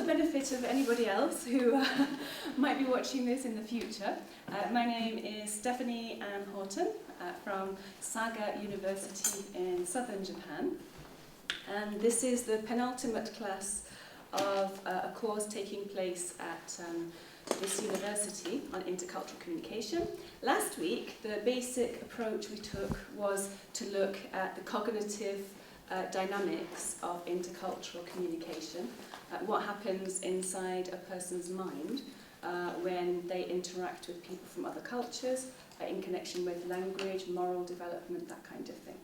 benefit of anybody else who might be watching this in the future, my name is Stefani Энn Hafton from Saga University in southern Japan. And this is the penultimate class of a course taking place at this university on intercultural communication. Last week, the basic approach we took was to look at the cognitive dynamics of intercultural communication, what happens inside a person's mind when they interact with people from other cultures, in connection with language, moral development, that kind of thing.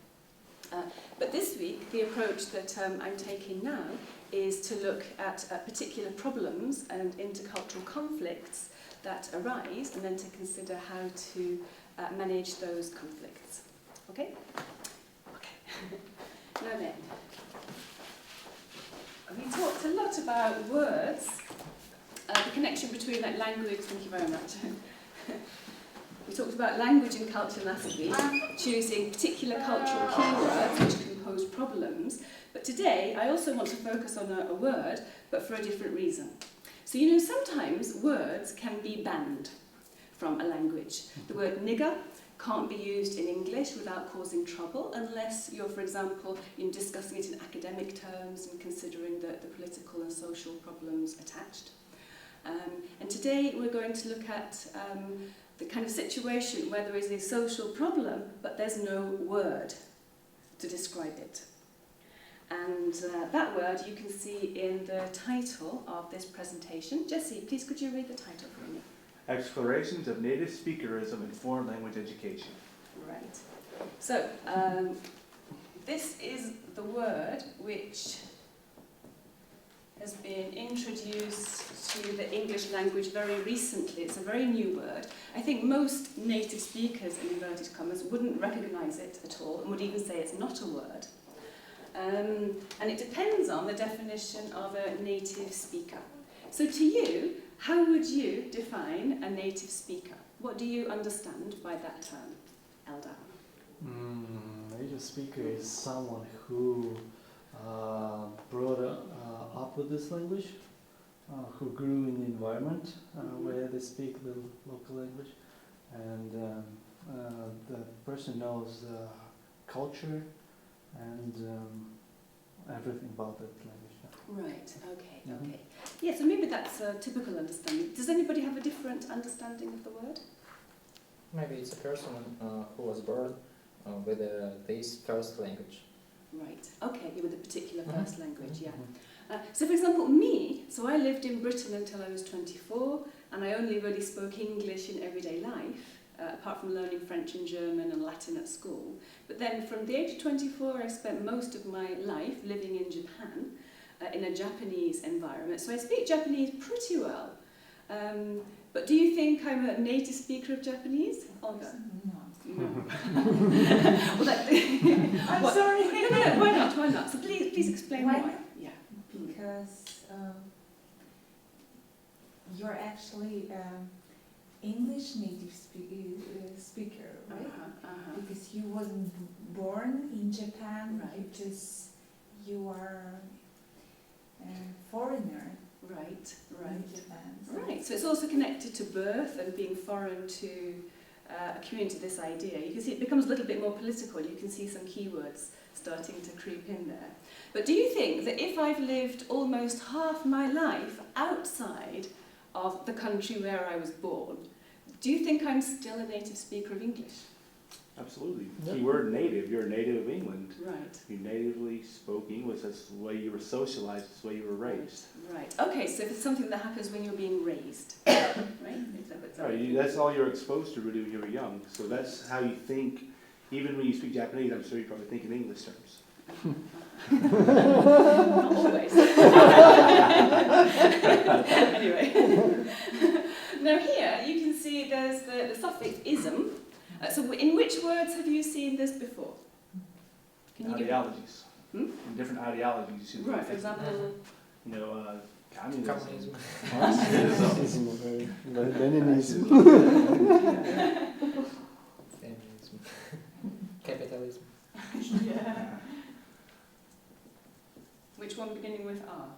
But this week, the approach that I'm taking now is to look at particular problems and intercultural conflicts that arise, and then to consider how to manage those conflicts. Okay? Okay. Now then, we talked a lot about words, the connection between language, thank you very much. We talked about language and culture last week, choosing particular cultural keywords which can pose problems. But today, I also want to focus on a word, but for a different reason. So, you know, sometimes words can be banned from a language. The word nigger can't be used in English without causing trouble, unless you're, for example, discussing it in academic terms and considering the political and social problems attached. And today, we're going to look at the kind of situation where there is a social problem, but there's no word to describe it. And that word you can see in the title of this presentation. Jesse, please could you read the title for me? Explorations of Native Speakerism in Foreign Language Education. Right. So, this is the word which has been introduced to the English language very recently. It's a very new word. I think most native speakers, in inverted commas, wouldn't recognise it at all and would even say it's not a word. And it depends on the definition of a native speaker. So to you, how would you define a native speaker? What do you understand by that term, Eldar? Native speaker is someone who brought up with this language, who grew in the environment where they speak the local language, and the person knows culture and everything about that language. Right, okay, okay. Yeah, so maybe that's a typical understanding. Does anybody have a different understanding of the word? Maybe it's a person who was born with this first language. Right, okay, with a particular first language, yeah. So for example, me, so I lived in Britain until I was 24, and I only really spoke English in everyday life, apart from learning French and German and Latin at school. But then from the age of 24, I spent most of my life living in Japan, in a Japanese environment. So I speak Japanese pretty well. But do you think I'm a native speaker of Japanese, Olga? No. Well, I'm sorry. No, why not? Why not? So please explain why. Yeah. Because you're actually English native speaker, right? Because you wasn't born in Japan, right? Because you are a foreigner. Right, In Japan. Right. So it's also connected to birth and being foreign to a community, this idea. You can see it becomes a little bit more political. You can see some keywords starting to creep in there. But do you think that if I've lived almost half my life outside of the country where I was born, do you think I'm still a native speaker of English? Absolutely. Yep. Keyword native. You're a native of England. Right. You natively spoke English. That's the way you were socialized. That's the way you were raised. Right. Okay, so if it's something that happens when you're being raised, right? That's all you're exposed to really when you were young. So that's how you think. Even when you speak Japanese, I'm sure you probably think in English terms. Not always. Anyway. Now here you can see there's the suffix ism. So in which words have you seen this before? Can you Ideologies. In different ideologies. You right, for example. You know, communism. Marxism, Leninism. Feminism. Capitalism. Yeah. Which one beginning with R?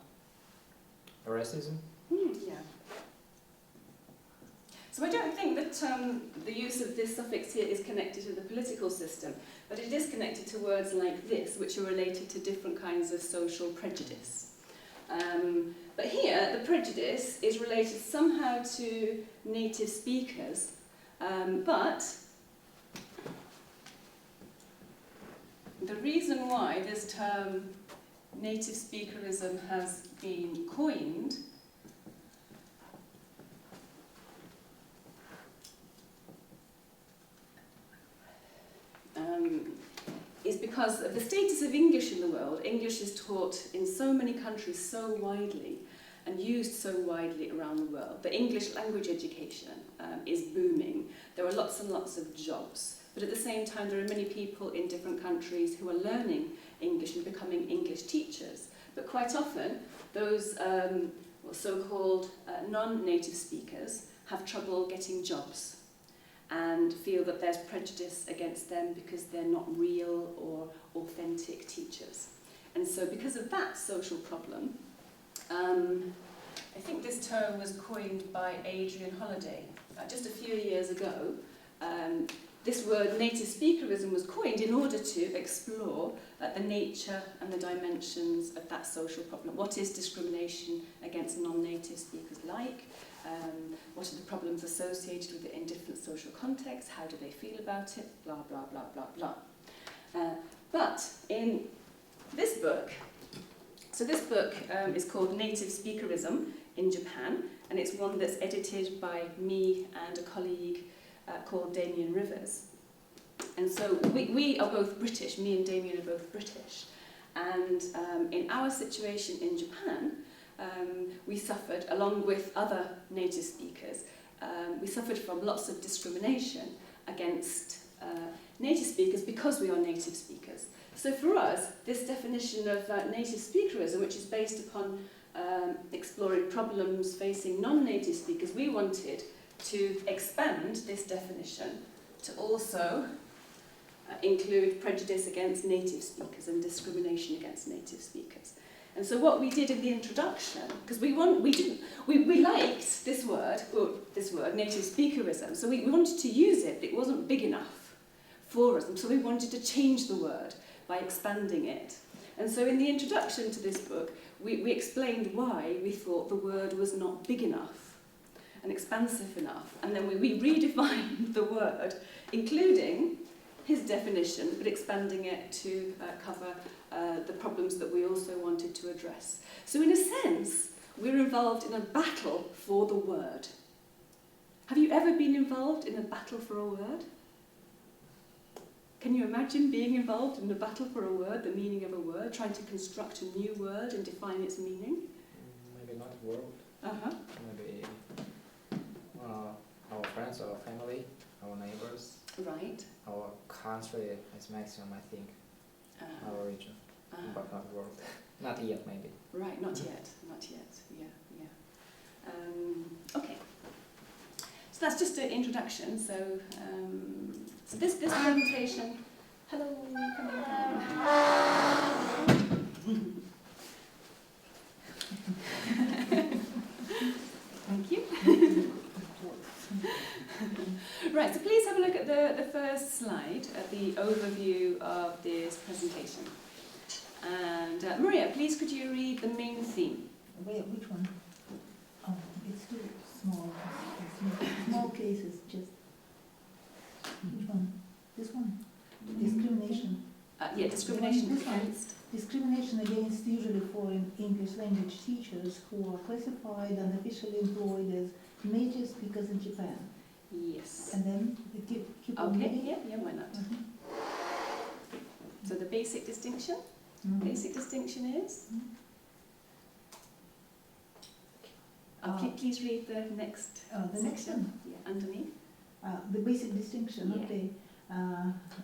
racism. Yeah. So I don't think that the use of this suffix here is connected to the political system, but it is connected to words like this, which are related to different kinds of social prejudice. But here, the prejudice is related somehow to native speakers, but the reason why this term native speakerism has been coined is because of the status of English in the world. English is taught in so many countries so widely and used so widely around the world. The English language education is booming. There are lots and lots of jobs. But at the same time, there are many people in different countries who are learning English and becoming English teachers. But quite often, those so-called non-native speakers have trouble getting jobs and feel that there's prejudice against them because they're not real or authentic teachers. And so because of that social problem, I think this term was coined by Adrian Holiday just a few years ago. This word native speakerism was coined in order to explore the nature and the dimensions of that social problem. What is discrimination against non-native speakers like? What are the problems associated with it in different social contexts? How do they feel about it? Blah, blah, blah, blah, blah. But in this book, so this book is called Native Speakerism in Japan, and it's one that's edited by me and a colleague called Damien Rivers. And so we are both British, me and Damien are both British. And in our situation in Japan, we suffered, along with other native speakers, we suffered from lots of discrimination against native speakers because we are native speakers. So for us, this definition of native speakerism, which is based upon exploring problems facing non-native speakers, we wanted to expand this definition to also include prejudice against native speakers and discrimination against native speakers. And so what we did in the introduction, because we liked this word, native speakerism, so we wanted to use it, but it wasn't big enough for us, and so we wanted to change the word by expanding it. And so in the introduction to this book, we explained why we thought the word was not big enough and expansive enough, and then we redefined the word, including his definition, but expanding it to cover the problems that we also wanted to address. So in a sense, we're involved in a battle for the word. Have you ever been involved in a battle for a word? Can you imagine being involved in a battle for a word, the meaning of a word, trying to construct a new word and define its meaning? Maybe not world. Maybe our friends, our family, our neighbors. Right. Our country is maximum, I think. Our region, but not world. Not yet, maybe. Right, not yet, yeah. Okay. So that's just an introduction. So, so this presentation. Hello, come in. Thank you. Right, so please have a look at the first slide, at the overview of this presentation. And Maria, please could you read the main theme? Wait, which one? Oh, it's too small. Small cases, just. Which one? This one? Discrimination. Yeah, discrimination This one. against. Discrimination against usually foreign English language teachers who are classified and officially employed as native speakers in Japan. Yes. And then we keep on Okay, reading. yeah, why not? So the basic distinction? Mhm. Basic distinction is? Please read the next The next section. one. Yeah, underneath. The basic distinction, Yeah. okay.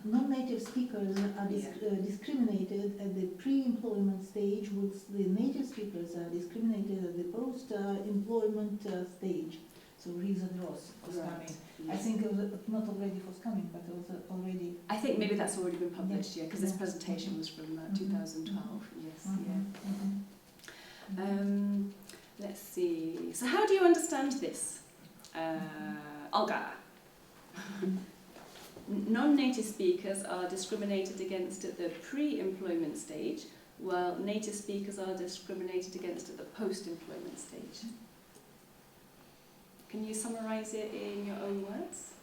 Non-native speakers are discriminated at the pre-employment stage, whilst the native speakers are discriminated at the post-employment stage. So Riza Dross was coming. I Yes. think it was not already forthcoming, but it was already. I think maybe that's already been published, yeah, because this Yeah. presentation was from 2012. Yes, Mhm, yeah. mhm. Let's So how do you understand this? Olga? Non-native speakers are discriminated against at the pre-employment stage, while native speakers are discriminated against at the post-employment stage. Can you summarise it in your own words?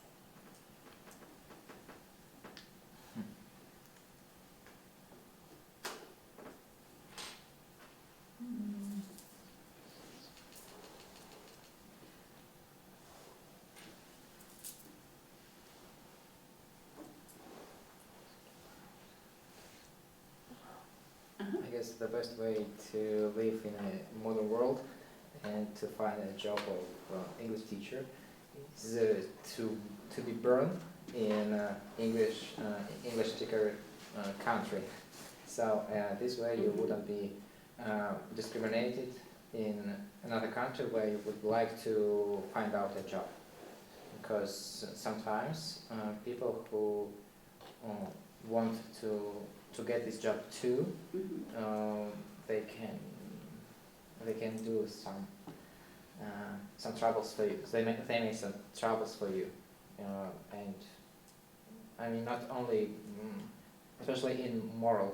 I guess the best way to live in a modern world and to find a job of English teacher is to be born in English speaker country. So this way you wouldn't be discriminated in another country where you would like to find out a job. Because sometimes people who want to get this job too, they can do some troubles for you. They make some troubles for you, and I mean not only, especially in moral,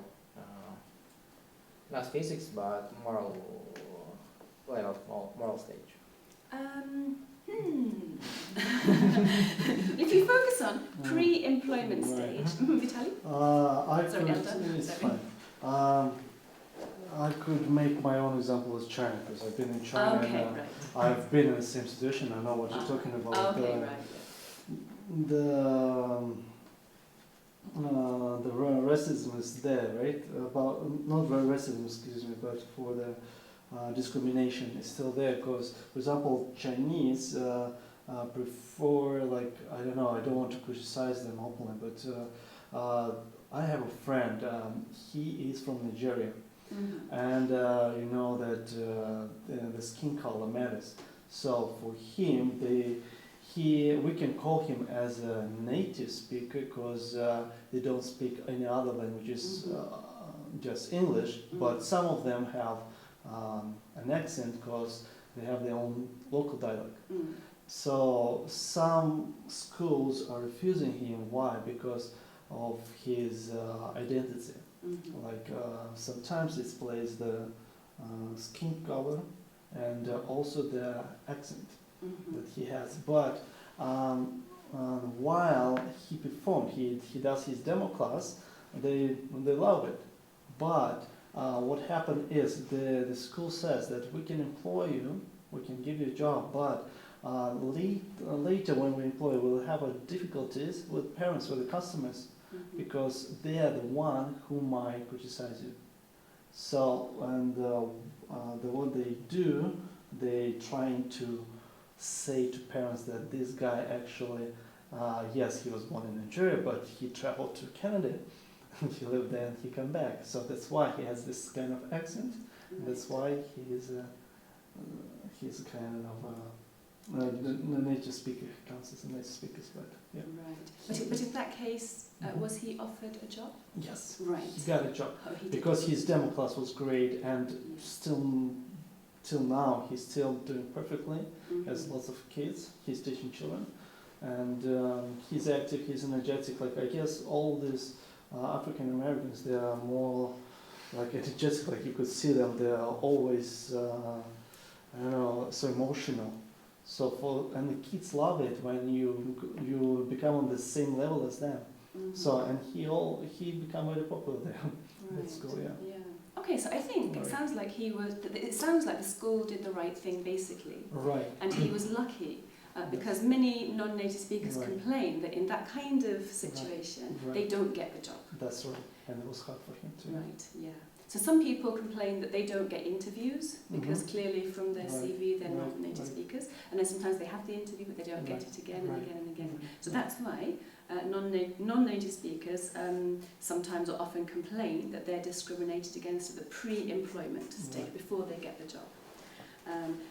not physics but moral level, moral stage. If you focus on pre-employment stage, Vitaly? Sorry, Elda. It's Sorry. fine. I could make my own example as China, because I've been in China Okay, and right. I've been in the same situation. I know what you're talking about. Okay, right. The racism is there, right? About not racism, excuse me, but for the discrimination is still there. Because, for example, Chinese prefer, like, I don't know, I don't want to criticize them openly, but I have a friend. He is from Nigeria. And you know that the skin color matters. So for him, we can call him as a native speaker because they don't speak any other languages, just English. But some of them have an accent because they have their own local dialect. So some schools are refusing him. Why? Because of his identity. Like sometimes it displays the skin color and also the accent that he has. But while he performed, he does his demo class, they love it. But what happened is the school says that we can employ you, we can give you a job, but later when we employ you, we'll have difficulties with parents, with the customers. Because they are the one who might criticize you. So, and what they do, they trying to say to parents that this guy actually, yes, he was born in Nigeria, but he traveled to Canada, he lived there and he came back. So that's why he has this kind of accent. That's why he's kind of the native speaker, counts as a native speaker, but yeah. Right. But in that case, was he offered a job? Yes. Right. He got a job. Oh, he did. Because his demo class was great, and still till now he's still doing perfectly. Has lots of kids. He's teaching children, and he's active. He's energetic. Like I guess all these African Americans, they are more like energetic. Like you could see them. They are always I don't know, so emotional. So and the kids love it when you become on the same level as them. So and he became very popular there at school. Yeah. Okay, so I think it sounds like the school did the right thing basically. Right. And he was lucky because many non-native speakers complain that in that kind of situation they don't get the job. That's right, and it was hard for him too. Right. Yeah. So some people complain that they don't get interviews because clearly from their CV they're not native speakers, and then sometimes they have the interview but they don't get it again and again and again. So that's why non-native speakers sometimes or often complain that they're discriminated against at the pre-employment stage before they get the job.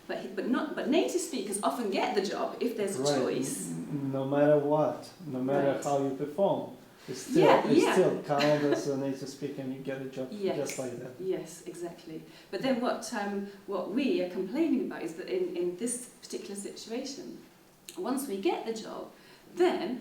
But native speakers often get the job if there's a choice. No matter what, no matter how you perform. It's still, Yeah, it's yeah. still count as a native speaker and you get a job Yes. just like that. Yes, exactly. But then what we are complaining about is that in this particular situation, once we get the job, then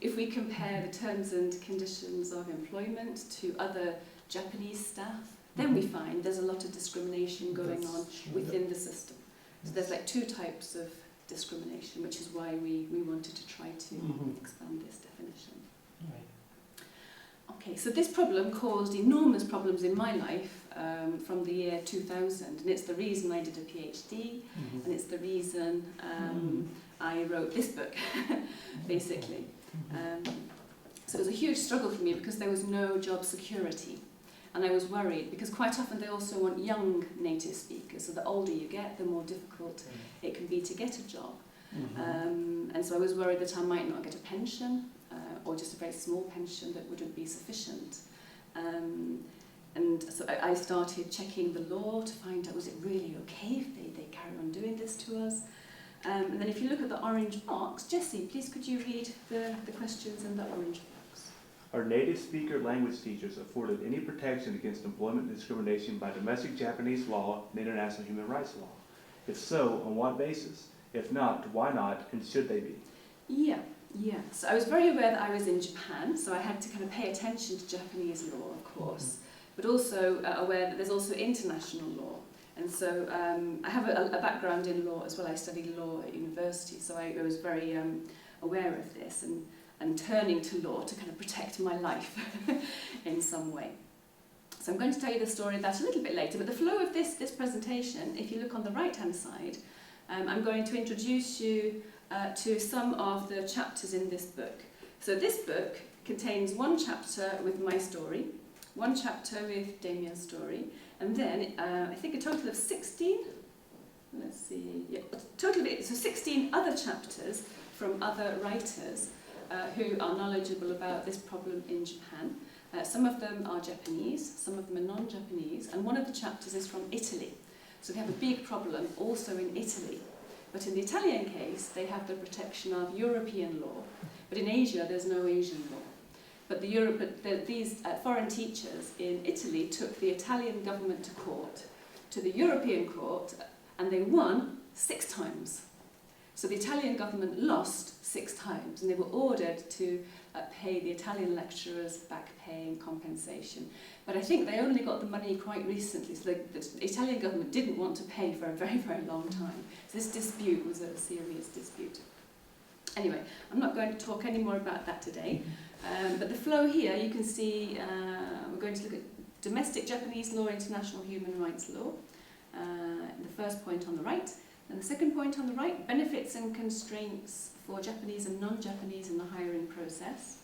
if we compare the terms and conditions of employment to other Japanese staff, then we find there's a lot of discrimination going on within the system. So there's like two types of discrimination, which is why we wanted to try to expand this definition. Right. Okay, so this problem caused enormous problems in my life from the year 2000, and it's the reason I did a PhD, and it's the reason I wrote this book, basically. So it was a huge struggle for me because there was no job security, and I was worried because quite often they also want young native speakers, so the older you get, the more difficult it can be to get a job. And so I was worried that I might not get a pension, or just a very small pension that wouldn't be sufficient. And so I started checking the law to find out, was it really okay if they carry on doing this to us? And then if you look at the orange box, Jessie, please could you read the questions in the orange box? Are native speaker language teachers afforded any protection against employment discrimination by domestic Japanese law and international human rights law? If so, on what basis? If not, why not, and should they be? Yeah. So I was very aware that I was in Japan, so I had to kind of pay attention to Japanese law, of course, but also aware that there's also international law. And so I have a background in law as well. I studied law at university, so I was very aware of this and turning to law to kind of protect my life in some way. So I'm going to tell you the story of that a little bit later, but the flow of this presentation, if you look on the right-hand side, I'm going to introduce you to some of the chapters in this book. So this book contains one chapter with my story, one chapter with Damien's story, and then I think a total of 16, let's see, yeah, total of 16 other chapters from other writers who are knowledgeable about this problem in Japan. Some of them are Japanese, some of them are non-Japanese, and one of the chapters is from Italy. So they have a big problem also in Italy. But in the Italian case, they have the protection of European law. But in Asia, there's no Asian law. But these foreign teachers in Italy took the Italian government to court, to the European court, and they won 6 times. So the Italian government lost 6 times, and they were ordered to pay the Italian lecturers back pay and compensation. But I think they only got the money quite recently, so the Italian government didn't want to pay for a very, very long time. So this dispute was a serious dispute. Anyway, I'm not going to talk any more about that today, but the flow here, you can see we're going to look at domestic Japanese law, international human rights law, the first point on the right, and the second point on the right, benefits and constraints for Japanese and non-Japanese in the hiring process.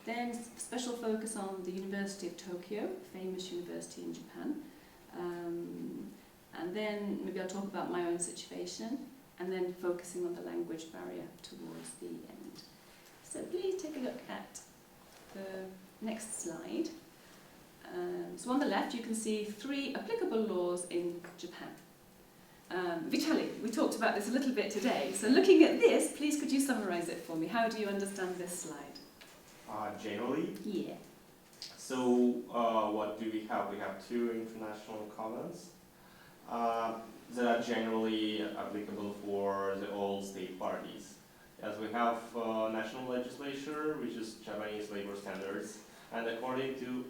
Then special focus on the University of Tokyo, famous university in Japan. And then maybe I'll talk about my own situation, and then focusing on the language barrier towards the end. So please take a look at the next slide. So on the left you can see 3 applicable laws in Japan. Vitali, we talked about this a little bit today. So looking at this, please could you summarize it for me? How do you understand this slide? Generally, Yeah. so what do we have? We have 2 international covenants that are generally applicable for all state parties. As we have national legislature, which is Japanese labor standards, and according to,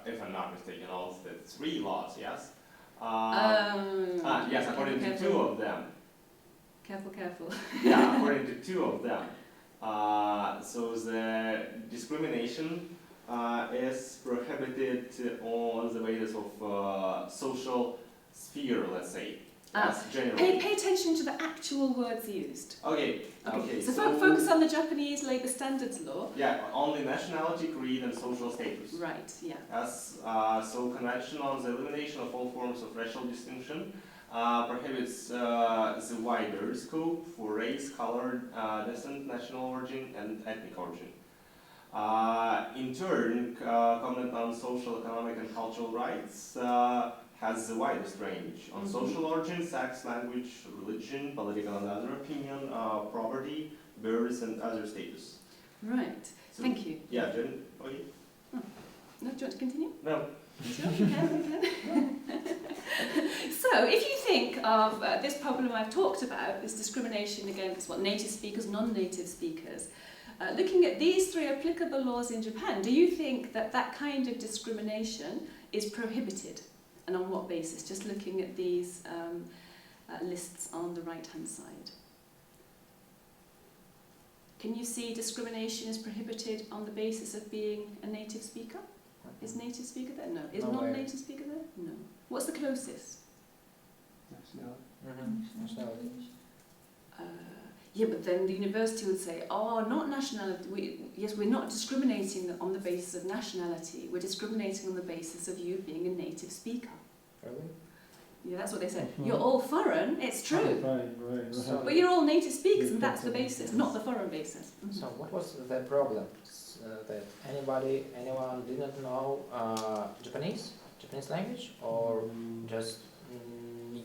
if I'm not mistaken, all the 3 laws, yes? Yes, according to 2 of them. Careful. Yeah, according to 2 of them. So the discrimination is prohibited on the basis of social sphere, let's say. Pay attention to the actual words used. Okay. So focus on the Japanese labour standards law. Yeah, only nationality, creed, and social status. Right. Yeah. So Convention on the Elimination of All Forms of Racial Distinction prohibits the wider scope for race, color, descent, national origin, and ethnic origin. In turn, Covenant on Social, Economic, and Cultural Rights has the widest range on social origin, sex, language, religion, political and other opinion, property, birth, and other status. Right. Thank you. Yeah, Jen, okay. No, do you want to continue? No. Sure, you can. So, if you think of this problem I've talked about, this discrimination against native speakers, non-native speakers, looking at these three applicable laws in Japan, do you think that that kind of discrimination is prohibited? And on what basis? Just looking at these lists on the right-hand side. Can you see discrimination is prohibited on the basis of being a native speaker? Is native speaker there? No. Is No way. non-native speaker there? No. What's the closest? Nationality. Yeah, but then the university would say, oh, not nationality. Yes, we're not discriminating on the basis of nationality. We're discriminating on the basis of you being a native speaker. Really? Yeah, that's what they said. Mhm. You're all foreign, it's true. Right. So- But you're all native speakers, and that's the basis, not the foreign basis. Mhm. So what was the problem? That anyone didn't know Japanese language, or just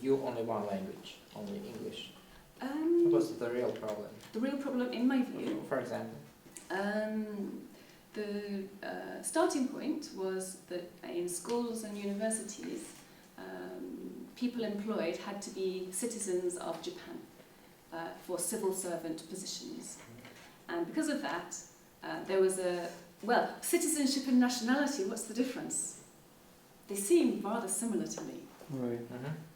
you only one language, only English? What was the real problem? The real problem, in my view, For example. the starting point was that in schools and universities, people employed had to be citizens of Japan for civil servant positions. And because of that, there was citizenship and nationality, what's the difference? They seem rather similar to me. Right.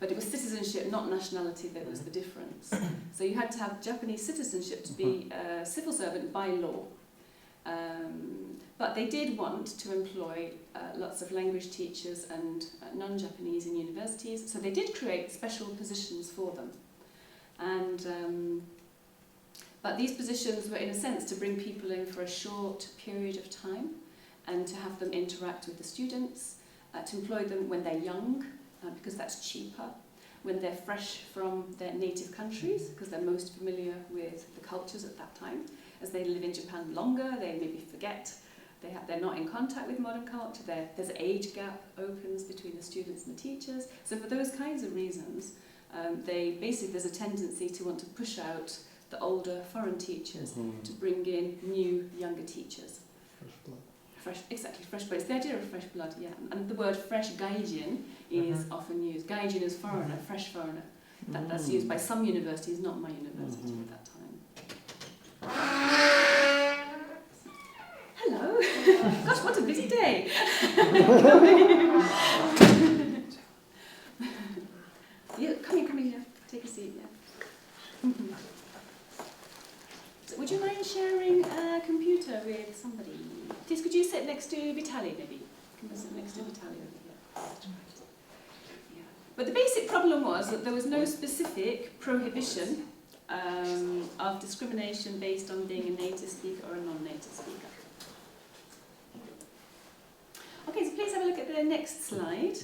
But it was citizenship, not nationality, that was the difference. So you had to have Japanese citizenship to be a civil servant by law. But they did want to employ lots of language teachers and non-Japanese in universities, so they did create special positions for them. And but these positions were, in a sense, to bring people in for a short period of time and to have them interact with the students, to employ them when they're young, because that's cheaper, when they're fresh from their native countries, because they're most familiar with the cultures at that time. As they live in Japan longer, they maybe forget, they're not in contact with modern culture, there's an age gap opens between the students and the teachers. So for those kinds of reasons, there's a tendency to want to push out the older foreign teachers to bring in new, younger teachers. Fresh blood. It's the idea of fresh blood, yeah. And the word fresh gaijin is often used. Gaijin is foreigner, fresh foreigner. That's used by some universities, not my university at that time. Hello. Gosh, what a busy day. Yeah, come in here. Take a seat, yeah. So would you mind sharing a computer with somebody? Please, could you sit next to Vitaly, maybe? Can you sit next to Vitaly over here? Yeah. But the basic problem was that there was no specific prohibition of discrimination based on being a native speaker or a non-native speaker. Okay, so please have a look at the next slide.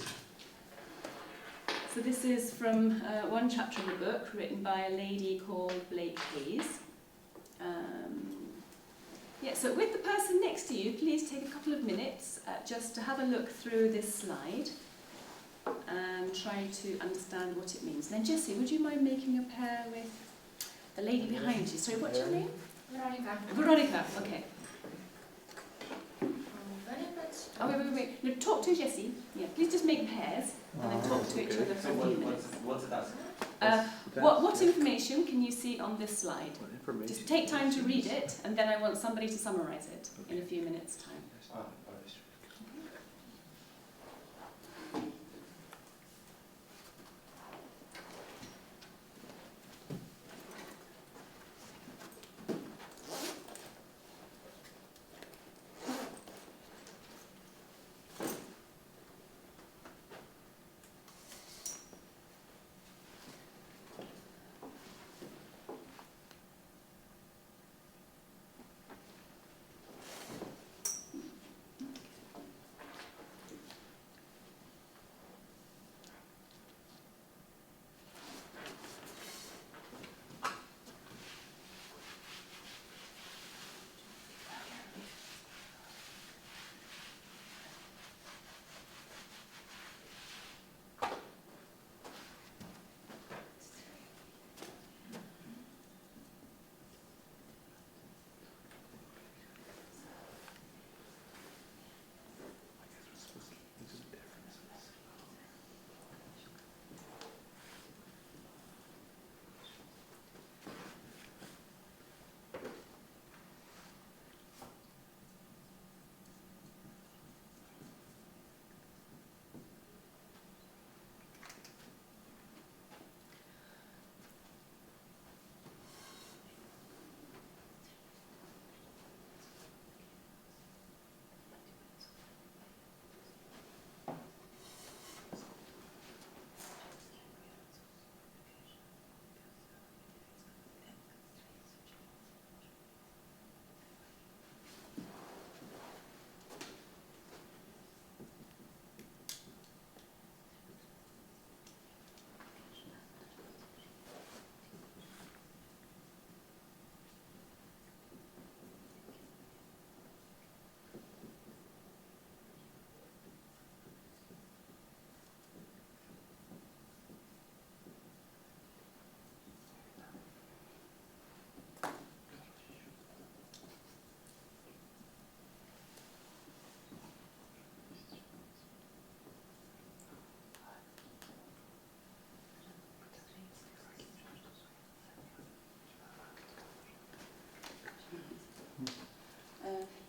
So this is from one chapter in the book written by a lady called Blake Hayes. So with the person next to you, please take a couple of minutes just to have a look through this slide and try to understand what it means. Then Jessie, would you mind making a pair with the lady behind you? Sorry, what's your name? Veronica. Veronica, okay. Oh, wait. No, talk to Jessie. Yeah, please just make pairs and then talk to each other for So a few minutes. what's the task? What information can you see on this slide? What information? Just take time to read it, and then I want somebody to summarise it in a few minutes' time.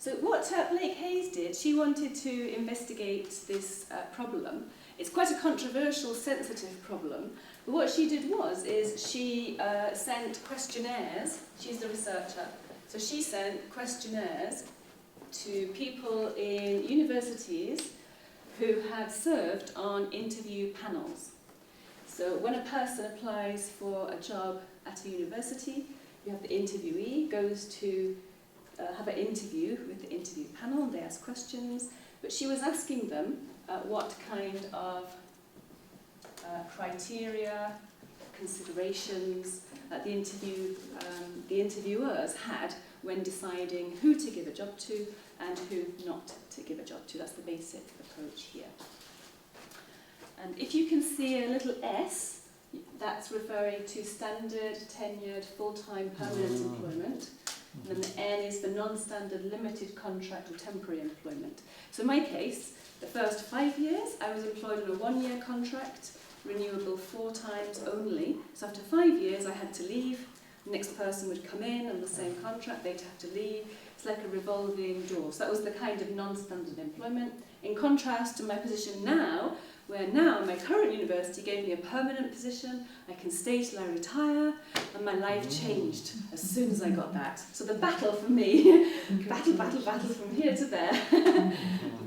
So what Blake Hayes did, she wanted to investigate this problem. It's quite a controversial, sensitive problem. But what she did is she sent questionnaires. She's the researcher. So she sent questionnaires to people in universities who had served on interview panels. So when a person applies for a job at a university, you have the interviewee goes to have an interview with the interview panel. They ask questions, but she was asking them what kind of criteria, considerations the interviewers had when deciding who to give a job to and who not to give a job to. That's the basic approach here. And if you can see a little S, that's referring to standard, tenured, full-time, permanent employment. And then the N is the non-standard, limited contract or temporary employment. So in my case, the first 5 years, I was employed on a 1-year contract, renewable 4 times only. So after 5 years, I had to leave. The next person would come in on the same contract, they'd have to leave. It's like a revolving door. So that was the kind of non-standard employment. In contrast to my position now, where now my current university gave me a permanent position, I can stay till I retire, and my life changed as soon as I got that. So the battle for me, battle from here to there,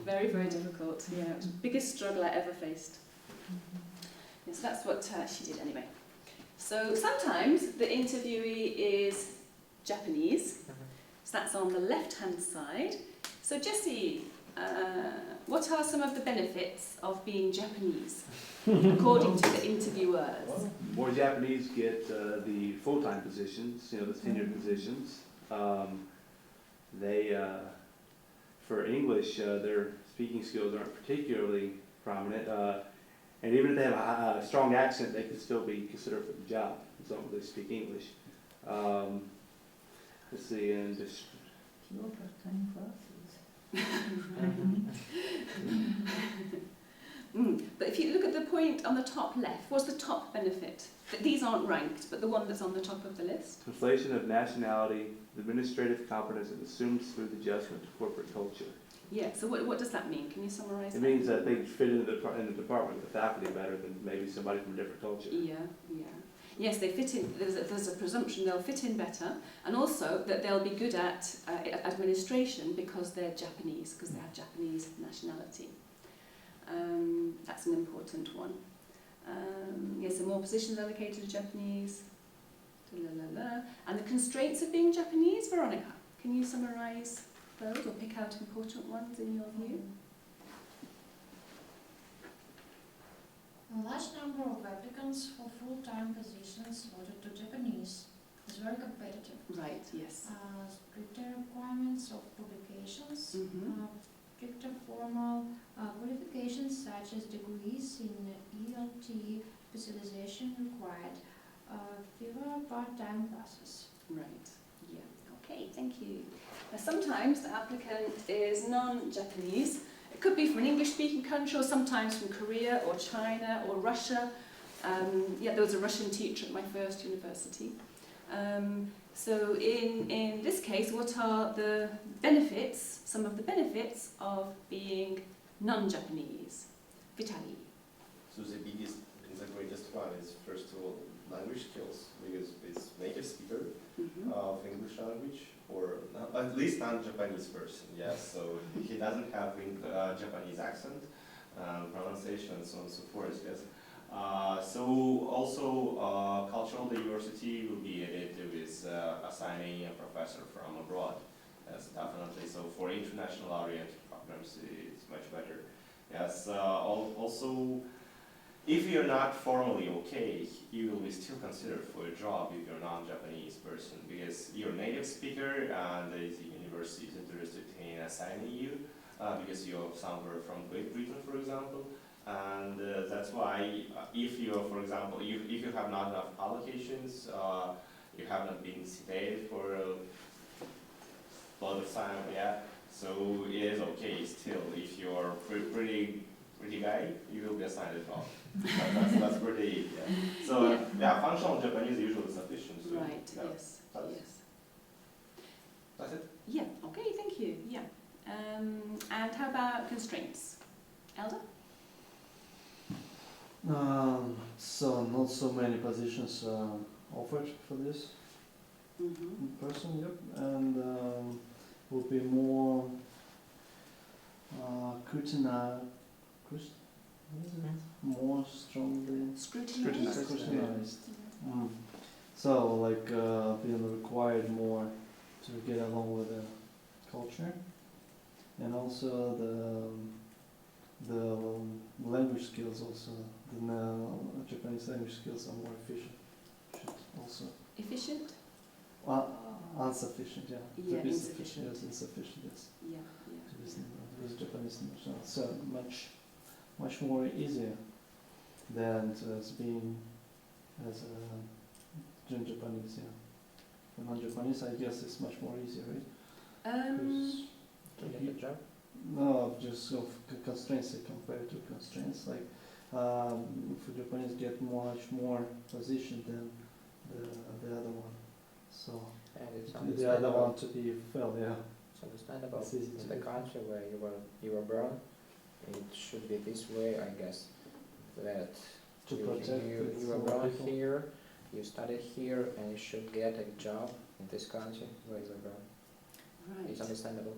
very, very difficult. Yeah, it was the biggest struggle I ever faced. Yeah, so that's what she did anyway. So sometimes the interviewee is Japanese, so that's on the left-hand side. So Jessie, what are some of the benefits of being Japanese, according to the interviewers? Well, more Japanese get the full-time positions, the tenured positions. For English, their speaking skills aren't particularly prominent. And even if they have a strong accent, they could still be considered for the job, as long as they speak English. Let's see, and just... No part-time classes. But if you look at the point on the top left, what's the top benefit? These aren't ranked, but the one that's on the top of the list. Conflation of nationality, administrative competence, and assumed smooth adjustment to corporate culture. Yeah, so what does that mean? Can you summarise that? It means that they fit in the department, the faculty better than maybe somebody from a different culture. Yeah. Yes, they fit in. There's a presumption they'll fit in better, and also that they'll be good at administration because they're Japanese, because they have Japanese nationality. That's an important one. Yes, so more positions allocated to Japanese. And the constraints of being Japanese, Veronica, can you summarise those or pick out important ones in your view? A large number of applicants for full-time positions voted to Japanese. It's very competitive. Right, yes. Stricter requirements of publications, Mm-hmm. stricter formal qualifications such as degrees in ELT specialization required, fewer part-time classes. Right, yeah. Okay, thank you. Now, sometimes the applicant is non-Japanese. It could be from an English-speaking country, or sometimes from Korea or China or Russia. There was a Russian teacher at my first university. So in this case, what are the benefits, some of the benefits of being non-Japanese? Vitali. So the biggest and the greatest one is, first of all, language skills, because it's native speaker of English language, or at least non-Japanese person, yes, so he doesn't have Japanese accent, pronunciation, and so on and so forth, yes. So also cultural diversity will be added with assigning a professor from abroad. Yes, definitely. So for international oriented programs, it's much better. Yes. Also, if you're not formally okay, you will be still considered for a job if you're a non-Japanese person, because you're a native speaker and the university is interested in assigning you because you're somewhere from Great Britain, for example. And that's why if you, for example, if you have not enough allocations, you have not been seated for a lot of time, yeah, so it is okay still. If you're pretty guy, you will be assigned a job. That's pretty, yeah. So, yeah, functional Japanese is usually sufficient. So, Right, yeah. yes. That's it. Yeah, okay, thank you. Yeah. And how about constraints? Elder? So not so many positions offered for this Mm-hmm. person, yep, and will be more more strongly Scrutinized? scrutinized. So like being required more to get along with the culture, and also the language skills also. The Japanese language skills are more efficient. Also, Efficient? insufficient, yeah. Yeah, To be insufficient. sufficient, yes, insufficient, yes. Yeah, To be yeah. with Japanese national. So much more easier than as being as a Japanese, yeah. For non-Japanese, I guess it's much more easier, right? To get a job? No, just of constraints compared to constraints. Like for Japanese, get much more position than the other one. So And it's the other understandable. one to be fell, yeah. It's understandable. It's easy In to the do. country where you were born, it should be this way, I guess. That To protect you were all born people. here, you studied here, and you should get a job in this country where you were born. Right. It's understandable.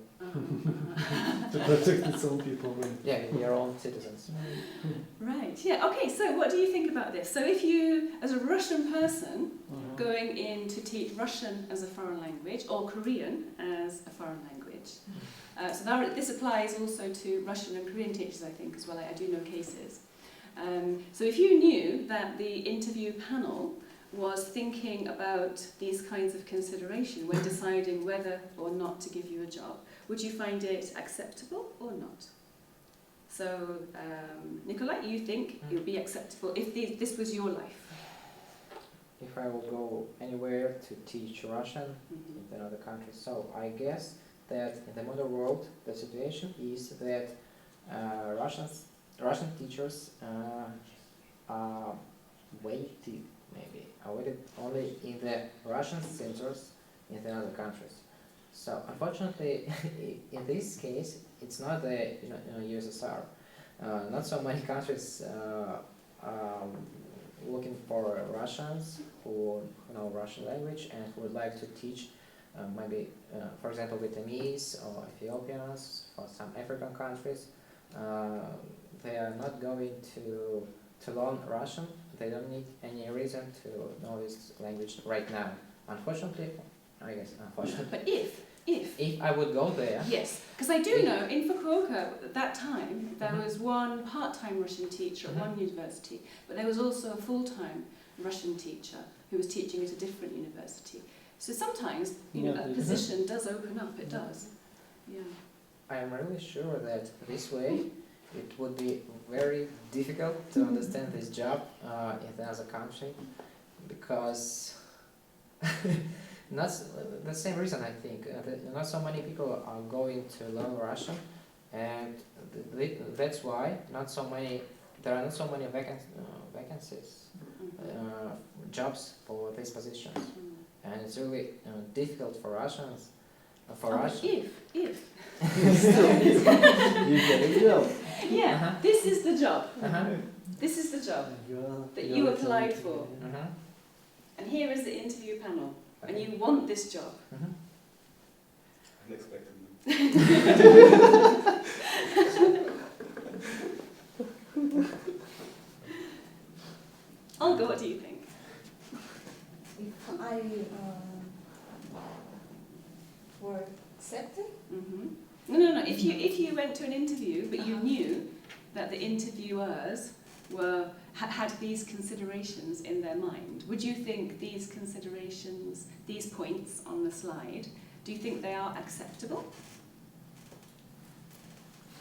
To protect its own people. Right? Yeah, your own citizens. Right, yeah, okay, so what do you think about this? So if you, as a Russian person, Mhm. going in to teach Russian as a foreign language or Korean as a foreign language, so this applies also to Russian and Korean teachers, I think, as well. I do know cases. So if you knew that the interview panel was thinking about these kinds of consideration when deciding whether or not to give you a job, would you find it acceptable or not? So, Nikolai, you think it would be acceptable if this was your life? If I will go anywhere to teach Russian Mm-hmm. in another country, so I guess that in the modern world, the situation is that Russian teachers are weighted, maybe, are weighted only in the Russian centers in the other countries. So unfortunately, in this case, it's not the USSR. Not so many countries looking for Russians who know Russian language and who would like to teach maybe, for example, Vietnamese or Ethiopians or some African countries. They are not going to learn Russian. They don't need any reason to know this language right now. Unfortunately, I guess unfortunately. But if I would go there. yes, because I do know in Fukuoka at that time there Mhm. was one part-time Russian teacher at one university, but there was also a full-time Russian teacher who was teaching at a different university. So sometimes, you know, Yeah, a they- position does open up. It does. Yeah. I am really sure that this way it would be very difficult to understand this job in the other country, because not the same reason, I think. Not so many people are going to learn Russian, and that's why there are not so many vacancies, jobs for these positions, and it's really difficult for Russians. For Oh, Russian. if You get a job. yeah, Uh-huh. this is the job. Uh-huh. This is the job, That You're you a applied candidate, for. yeah. Uh-huh. and here is the interview panel, and Okay. you want this job. Mhm. Unexpectedly. Olga, what do you think? If I were accepted, No. If you went to an interview, but you knew that the interviewers had these considerations in their mind, would you think these considerations, these points on the slide, do you think they are acceptable?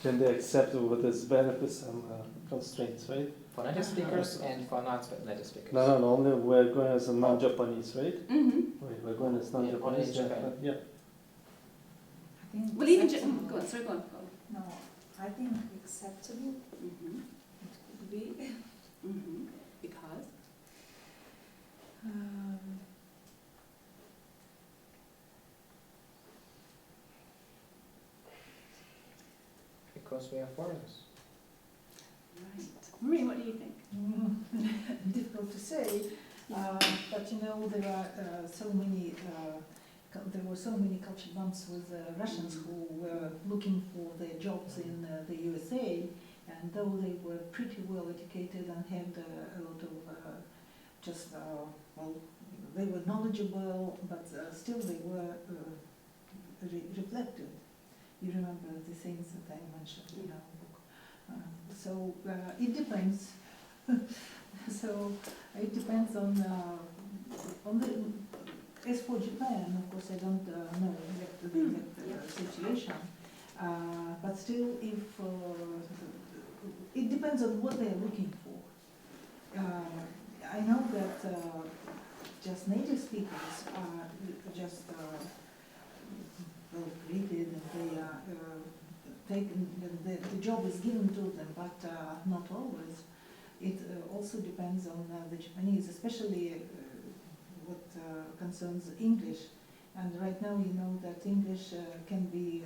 Can they accept it with its benefits and constraints, right? For native speakers and for non-native speakers. No, only we're going as a non-Japanese, right? Mm-hmm. Wait, we're going as only non-Japanese. Japan. Yeah. I think Well, even acceptable. go on. Sorry, go on. No, I think acceptable Mm-hmm. it could be. Mm-hmm. Because because we are foreigners. Right. Marie, what do you think? Difficult to say, but you know there are there were so many culture bumps with Russians who were looking for their jobs in the USA, and though they were pretty well educated and had a lot of well, they were knowledgeable, but still they were reflected. You remember the things that I mentioned in our book. So it depends. So it depends on the. As for Japan, of course, I don't know the exact situation, but still, if it depends on what they are looking for. I know that just native speakers are just well graded, and they are taken. The job is given to them, but not always. It also depends on the Japanese, especially what concerns English. And right now you know that English can be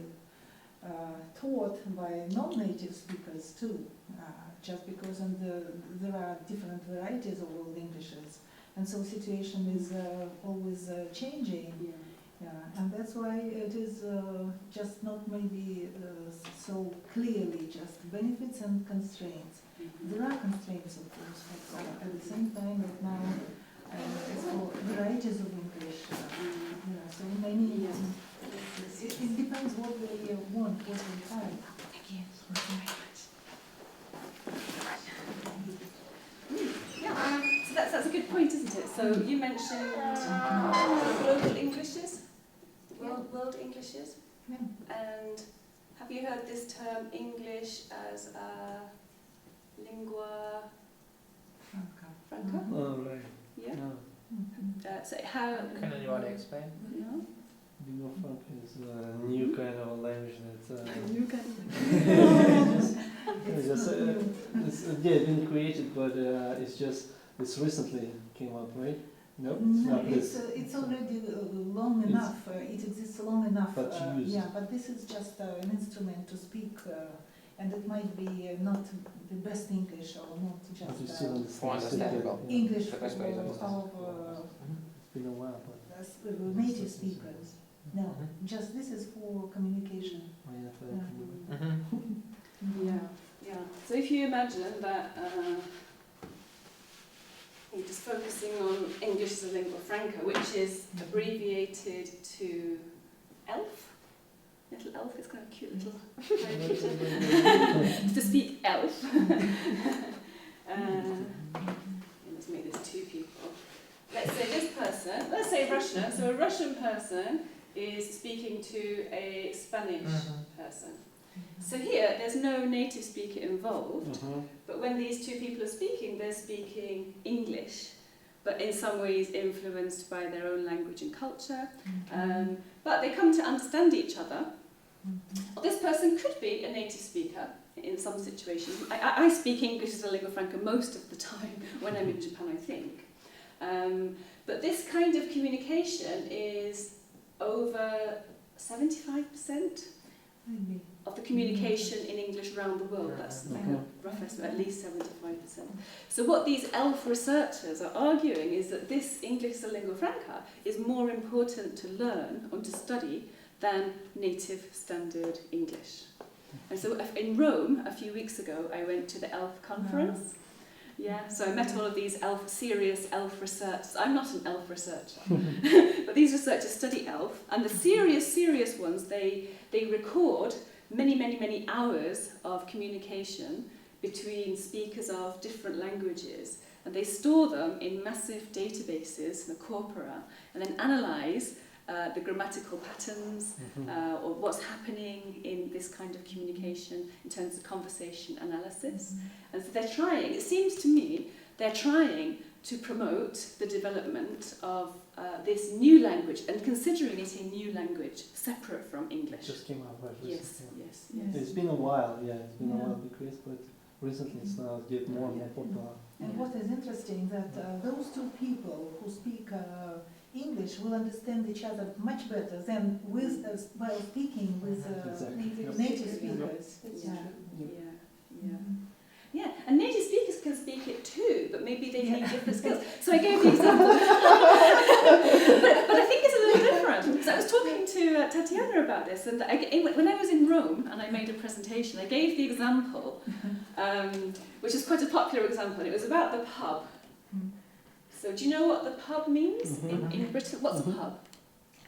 taught by non-native speakers too, just because there are different varieties of Old Englishes. And so situation is always changing. And that's why it is just not maybe so clearly just benefits and constraints. There are constraints, of course, but at the same time, right now, as for varieties of English, so many. It depends what they want, what they find. Thank you. Yeah, so that's a good point, isn't it? So you mentioned global Englishes, world Englishes, and have you heard this term English as a lingua franca? Oh, right. Yeah. No. So how? Can anyone explain? No. Lingua franca is a new kind of a language that New kind of. it's been created, but it's recently came up, right? No, No, not this. it's already long enough. It exists long enough. But used. Yeah, but this is just an instrument to speak, and it might be not the best English or not But you just still understand. For understandable. Yeah. English The best way is of It's been a while, but native speakers. No, just this is for communication. I have Yeah. So if you imagine that you're just focusing on English as a lingua franca, which is abbreviated to ELF. Little elf, it's kind of cute little to speak elf. Let's make this two people. Let's say this person, let's say Russia. So a Russian person is speaking to a Spanish person. So here, there's no native speaker involved, but when these two people are speaking, they're speaking English, but in some ways influenced by their own language and culture. But they come to understand each other. Well, this person could be a native speaker in some situations. I speak English as a lingua franca most of the time when I'm in Japan, I think. But this kind of communication is over 75% Maybe. of the communication in English around the world. That's like a rough estimate, at least 75%. So what these ELF researchers are arguing is that this English as a lingua franca is more important to learn or to study than native standard English. And so in Rome, a few weeks ago, I went to the ELF conference. Yeah, so I met all of these serious ELF researchers. I'm not an ELF researcher, but these researchers study ELF, and the serious ones, they record many hours of communication between speakers of different languages, and they store them in massive databases, the corpora, and then analyse the grammatical patterns or what's happening in this kind of communication in terms of conversation analysis. And so they're trying, it seems to me, they're trying to promote the development of this new language and considering it a new language separate from English. Just came out right recently. Yes. It's been a while, it's been a while because, but recently it's now get more and more popular. And what is interesting that those two people who speak English will understand each other much better than with while speaking with Exactly. native Yep. speakers. It's Yeah. true. Yeah, yeah. Mhm. Yeah, and native speakers can speak it too, but maybe they need different skills. So I gave the example. but I think it's a little different. So I was talking to Tatiana about this, and when I was in Rome and I made a presentation, I gave the example, which is quite a popular example, and it was about the pub. So do you know what the pub means in Britain? What's a pub?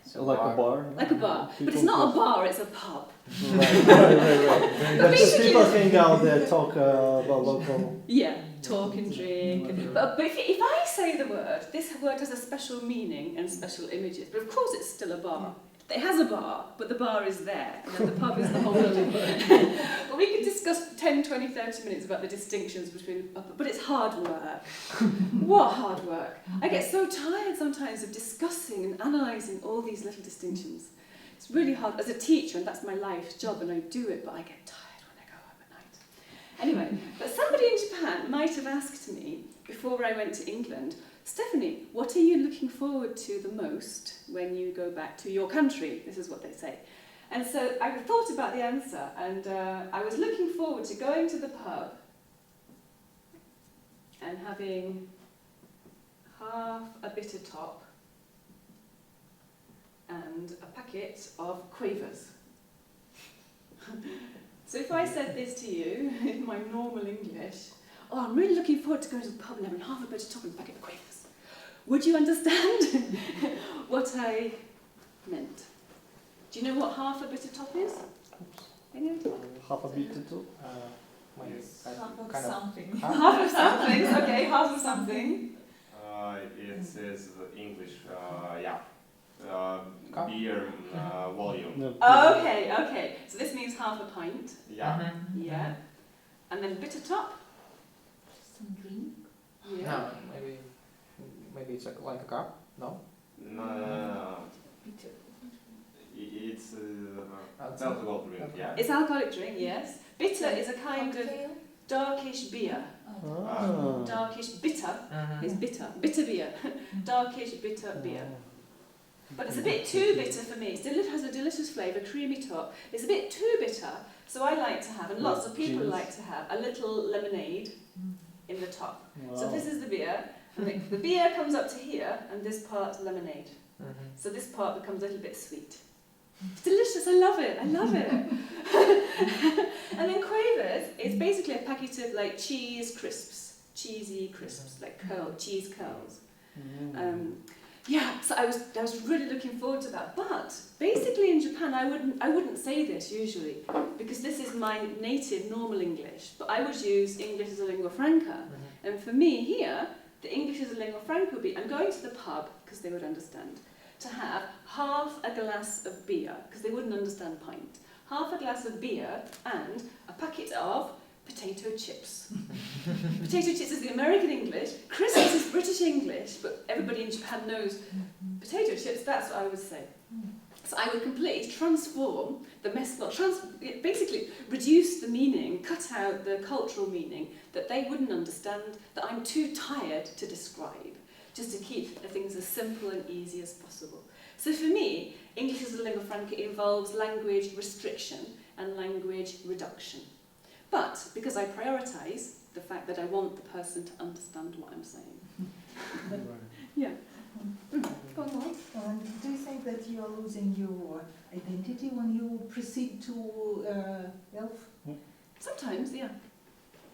So Like a bar. Like a bar. But it's not a bar, it's a pub. Right. But Just basically- people hang out there, talk about local. Yeah, talk and drink. But if I say the word, this word has a special meaning and special images. But of course it's still a bar. It has a bar, but the bar is there. And then the pub is the whole building. But we could discuss 10, 20, 30 minutes about the distinctions between... But it's hard work. What hard work. I get so tired sometimes of discussing and analysing all these little distinctions. It's really hard. As a teacher, and that's my life's job, and I do it, but I get tired when I go home at night. Anyway, but somebody in Japan might have asked me, before I went to England, Stephanie, what are you looking forward to the most when you go back to your country? This is what they say. And so I thought about the answer, and I was looking forward to going to the pub and having half a bitter top and a packet of quavers. So if I said this to you in my normal English, oh, I'm really looking forward to going to the pub and having half a bitter top and a packet of quavers, would you understand what I meant? Do you know what half a bitter top is? Any idea? Half a bit to do. Half of kind of something. Half of something, okay, half of something. It says English, Cup? beer volume. No, Okay. So this means half a pint. Yeah. Yeah. And then bitter top. Some drink. Yeah. No, maybe it's like a cup. No. No. It's alcohol drink. Yeah. It's alcoholic drink, yes. Bitter is a kind of darkish beer. Ah. Darkish bitter is bitter. Bitter beer. Darkish bitter beer. But it's a bit too bitter for me. It has a delicious flavour, creamy top. It's a bit too bitter, so I like to have, and lots of people like to have, a little lemonade in the top. So this is the beer, and the beer comes up to here, and this part lemonade. So this part becomes a little bit sweet. It's delicious, I love it. And then quavers is basically a packet of like cheese crisps, cheesy crisps, like cheese curls. So I was really looking forward to that. But basically in Japan I wouldn't say this usually, because this is my native normal English, but I would use English as a lingua franca. And for me here, the English as a lingua franca would be, I'm going to the pub, because they would understand, to have half a glass of beer, because they wouldn't understand pint. Half a glass of beer and a packet of potato chips. Potato chips is the American English, crisps is British English, but everybody in Japan knows potato chips, that's what I would say. So I would completely transform the basically reduce the meaning, cut out the cultural meaning that they wouldn't understand, that I'm too tired to describe, just to keep things as simple and easy as possible. So for me, English as a lingua franca involves language restriction and language reduction. But because I prioritise the fact that I want the person to understand what I'm saying. Yeah. Go on. Do you think that you are losing your identity when you proceed to ELF? Sometimes, yeah.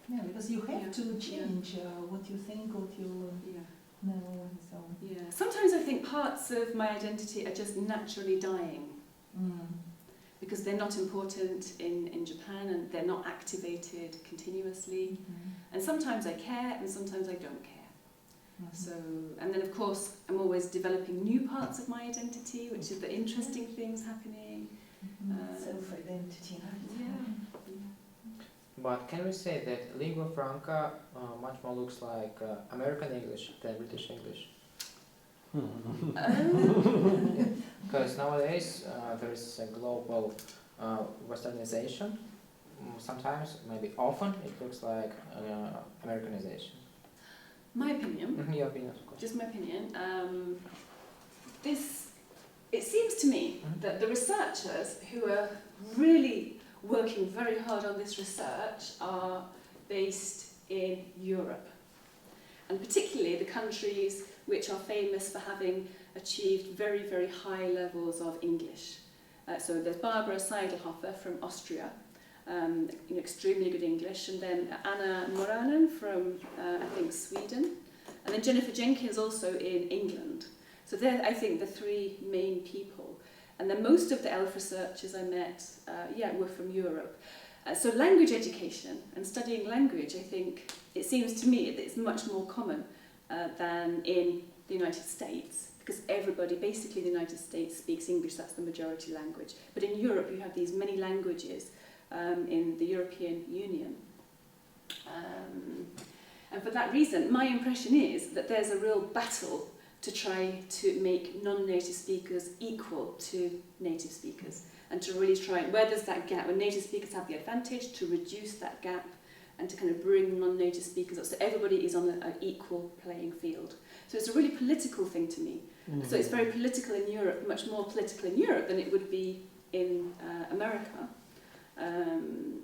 Yeah, because you have Yeah. to change what you think, what you Yeah. know, and so on. Yeah. Sometimes I think parts of my identity are just naturally dying because they're not important in Japan and they're not activated continuously. And sometimes I care and sometimes I don't care. So, and then of course I'm always developing new parts of my identity, which is the interesting things happening. Self-identity. Yeah. But can we say that lingua franca much more looks like American English than British English? Because nowadays there is a global westernization. Sometimes, maybe often, it looks like Americanization. My opinion. Your opinion, of course. Just my opinion. it seems to me that the researchers who are really working very hard on this research are based in Europe, and particularly the countries which are famous for having achieved very, very high levels of English. So there's Barbara Seidelhofer from Austria, extremely good English, and then Anna Moranen from, I think, Sweden, and then Jennifer Jenkins also in England. So they're, I think, the three main people. And then most of the ELF researchers I met, were from Europe. So language education and studying language, I think, it seems to me that it's much more common than in the United States, because everybody, basically in the United States, speaks English, that's the majority language. But in Europe, you have these many languages in the European Union. And for that reason, my impression is that there's a real battle to try to make non-native speakers equal to native speakers, and to really try, where there's that gap, when native speakers have the advantage, to reduce that gap and to kind of bring non-native speakers up so everybody is on an equal playing field. So it's a really political thing to me. Mm-hmm. So it's very political in Europe, much more political in Europe than it would be in America.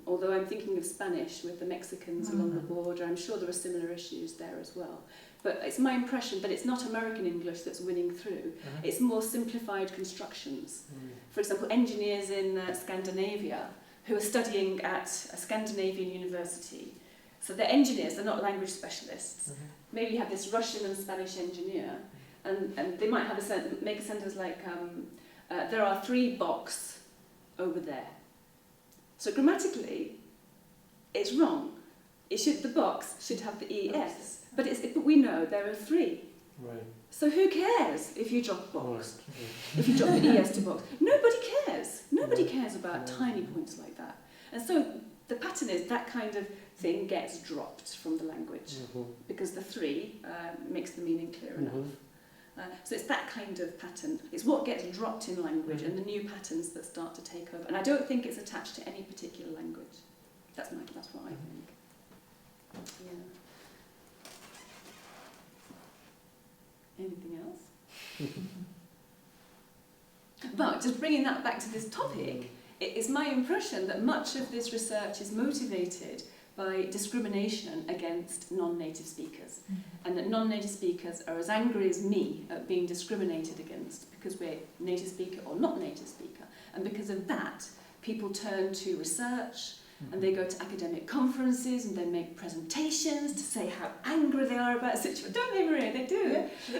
Although I'm thinking of Spanish with the Mexicans along the border, I'm sure there are similar issues there as well. But it's my impression that it's not American English that's winning through. It's more simplified constructions. For example, engineers in Scandinavia who are studying at a Scandinavian university. So they're engineers, they're not language specialists. Maybe you have this Russian and Spanish engineer, and they might have make a sentence like, there are 3 boxes over there. So grammatically, it's wrong. The box should have the ES. But we know there are 3. Right. So who cares if you drop box? Right. If you drop the ES to box? Nobody cares. Nobody cares about tiny points like that. And so the pattern is that kind of thing gets dropped from the language because the 3 makes the meaning clear enough. So it's that kind of pattern. It's what gets dropped in language and the new patterns that start to take over. And I don't think it's attached to any particular language. That's what I think. Yeah. Anything else? But just bringing that back to this topic, it is my impression that much of this research is motivated by discrimination against non-native speakers, and that non-native speakers are as angry as me at being discriminated against because we're native speaker or not native speaker, and because of that, people turn to research. And they go to academic conferences and they make presentations to say how angry they are about a situation. Don't they, Maria? They do. Yeah.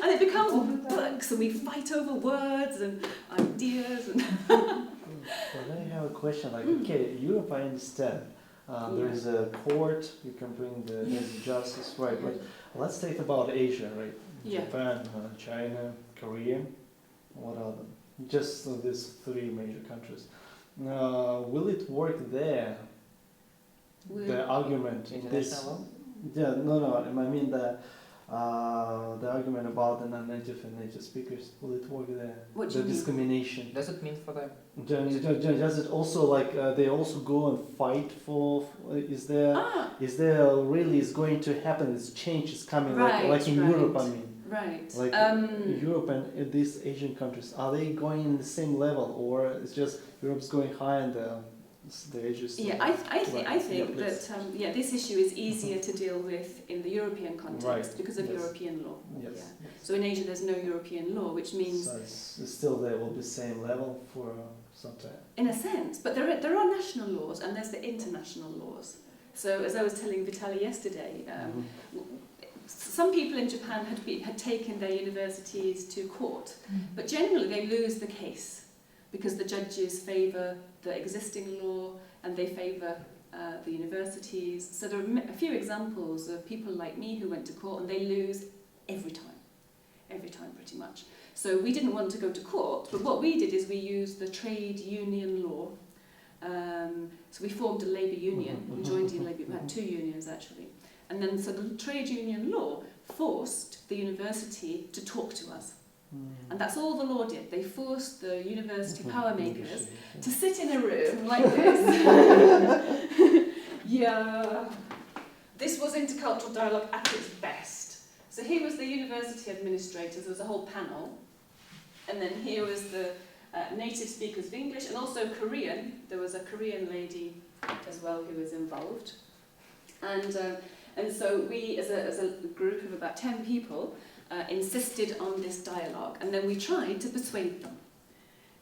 And it becomes books and we fight over words and ideas. And Well, I have a question. Okay, Europe, I understand. There is a court, you can bring there's justice, right? But let's take about Asia, right? Yeah. Japan, China, Korea. What are them? Just these 3 major countries. Will it work there? The argument. International law? I mean the argument about the non-native and native speakers. Will it work there? What do you mean? Discrimination. Does it mean for them? Does it also they also go and fight for? Is there really is going to happen? This change is coming like in Europe. I mean. Right. Like Europe and these Asian countries, are they going in the same level, or it's just Europe's going high and the Asia still? Yeah, I think that this issue is easier to deal with in the European context because of European law. Yes. Yeah. So in Asia there's no European law, which means so it's still there will be same level for some time. In a sense, but there are national laws and there's the international laws. So as I was telling Vitaly yesterday. Some people in Japan had taken their universities to court, but generally they lose the case because the judges favour the existing law and they favour the universities. So there are a few examples of people like me who went to court and they lose every time pretty much. So we didn't want to go to court, but what we did is we used the trade union law. So we formed a labour union and joined in labour. We had 2 unions actually. And then so the trade union law forced the university to talk to us. And that's all the law did. They forced the university power makers to sit in a room like this. This was intercultural dialogue at its best. So here was the university administrators, there was a whole panel, and then here was the native speakers of English, and also Korean. There was a Korean lady as well who was involved. And so we, as a group of about 10 people, insisted on this dialogue, and then we tried to persuade them.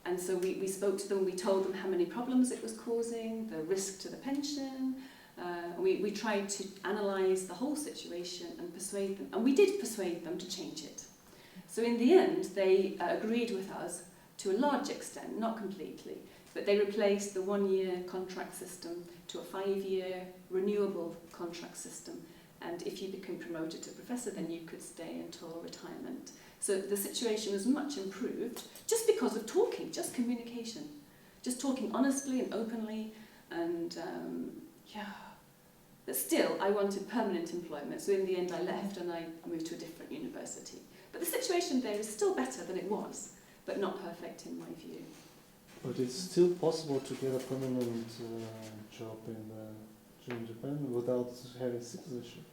And so we spoke to them, we told them how many problems it was causing, the risk to the pension. We tried to analyse the whole situation and persuade them. And we did persuade them to change it. So in the end, they agreed with us to a large extent, not completely, but they replaced the 1-year contract system to a 5-year renewable contract system. And if you became promoted to professor, then you could stay until retirement. So the situation was much improved just because of talking, just communication, just talking honestly and openly. And but still, I wanted permanent employment. So in the end, I left and I moved to a different university. But the situation there is still better than it was, but not perfect in my view. But it's still possible to get a permanent job in Japan without having citizenship.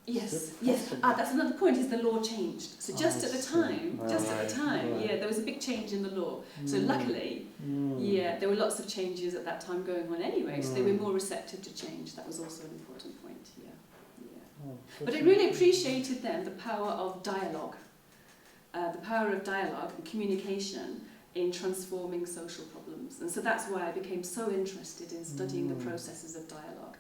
Yes, yes. That's another point, is the law changed. So just at the time, Right. there was a big change in the law. So luckily, there were lots of changes at that time going on anyway, so they were more receptive to change. That was also an important point, Oh, But I really appreciated then the power of dialogue. The power of dialogue and communication in transforming social problems. And so that's why I became so interested in studying the processes of dialogue.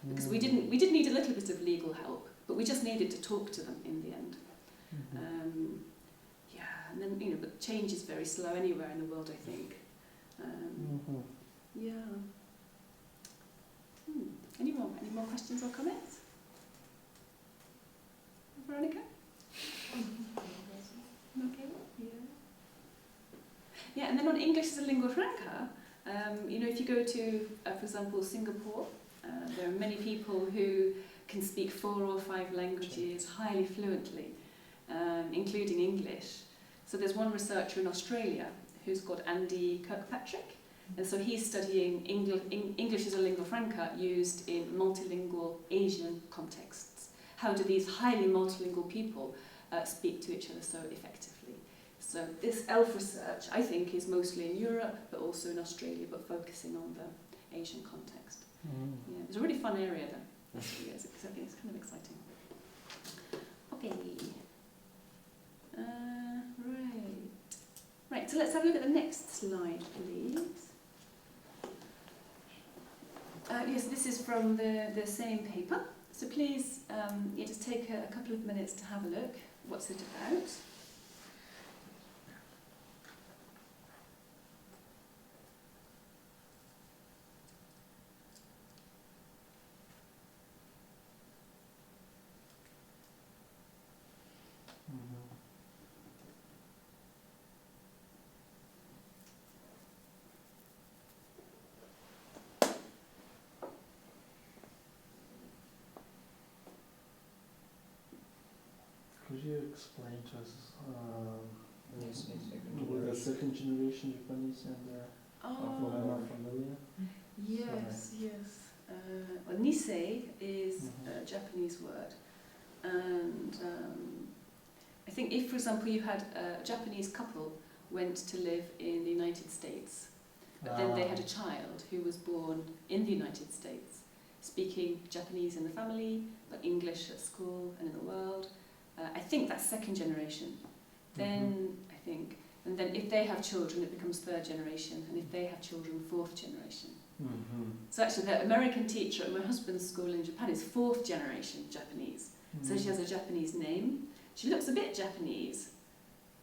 Because we did need a little bit of legal help, but we just needed to talk to them in the end. And then, but change is very slow anywhere in the world, I think. Any more questions or comments? Veronica? Okay. Yeah, and then on English as a lingua franca, if you go to, for example, Singapore, there are many people who can speak 4 or 5 languages highly fluently, including English. So there's one researcher in Australia who's called Andy Kirkpatrick, and so he's studying English as a lingua franca used in multilingual Asian contexts. How do these highly multilingual people speak to each other so effectively? So this ELF research, I think, is mostly in Europe, but also in Australia, but focusing on the Asian context. It's a really fun area, though. It's kind of exciting. Okay. Right, so let's have a look at the next slide, please. Yes, this is from the same paper. So please, just take a couple of minutes to have a look. What's it about? Could you explain to us with the second generation Japanese and for I'm not familiar? Yes. Well, Nisei is a Japanese word, and I think if, for example, you had a Japanese couple went to live in the United States, but then they had a child who was born in the United States, speaking Japanese in the family, but English at school and in the world. I think that's second generation. Then I think, and then if they have children, it becomes third generation, and if they have children, fourth generation. So actually, the American teacher at my husband's school in Japan is fourth generation Japanese. So she has a Japanese name. She looks a bit Japanese.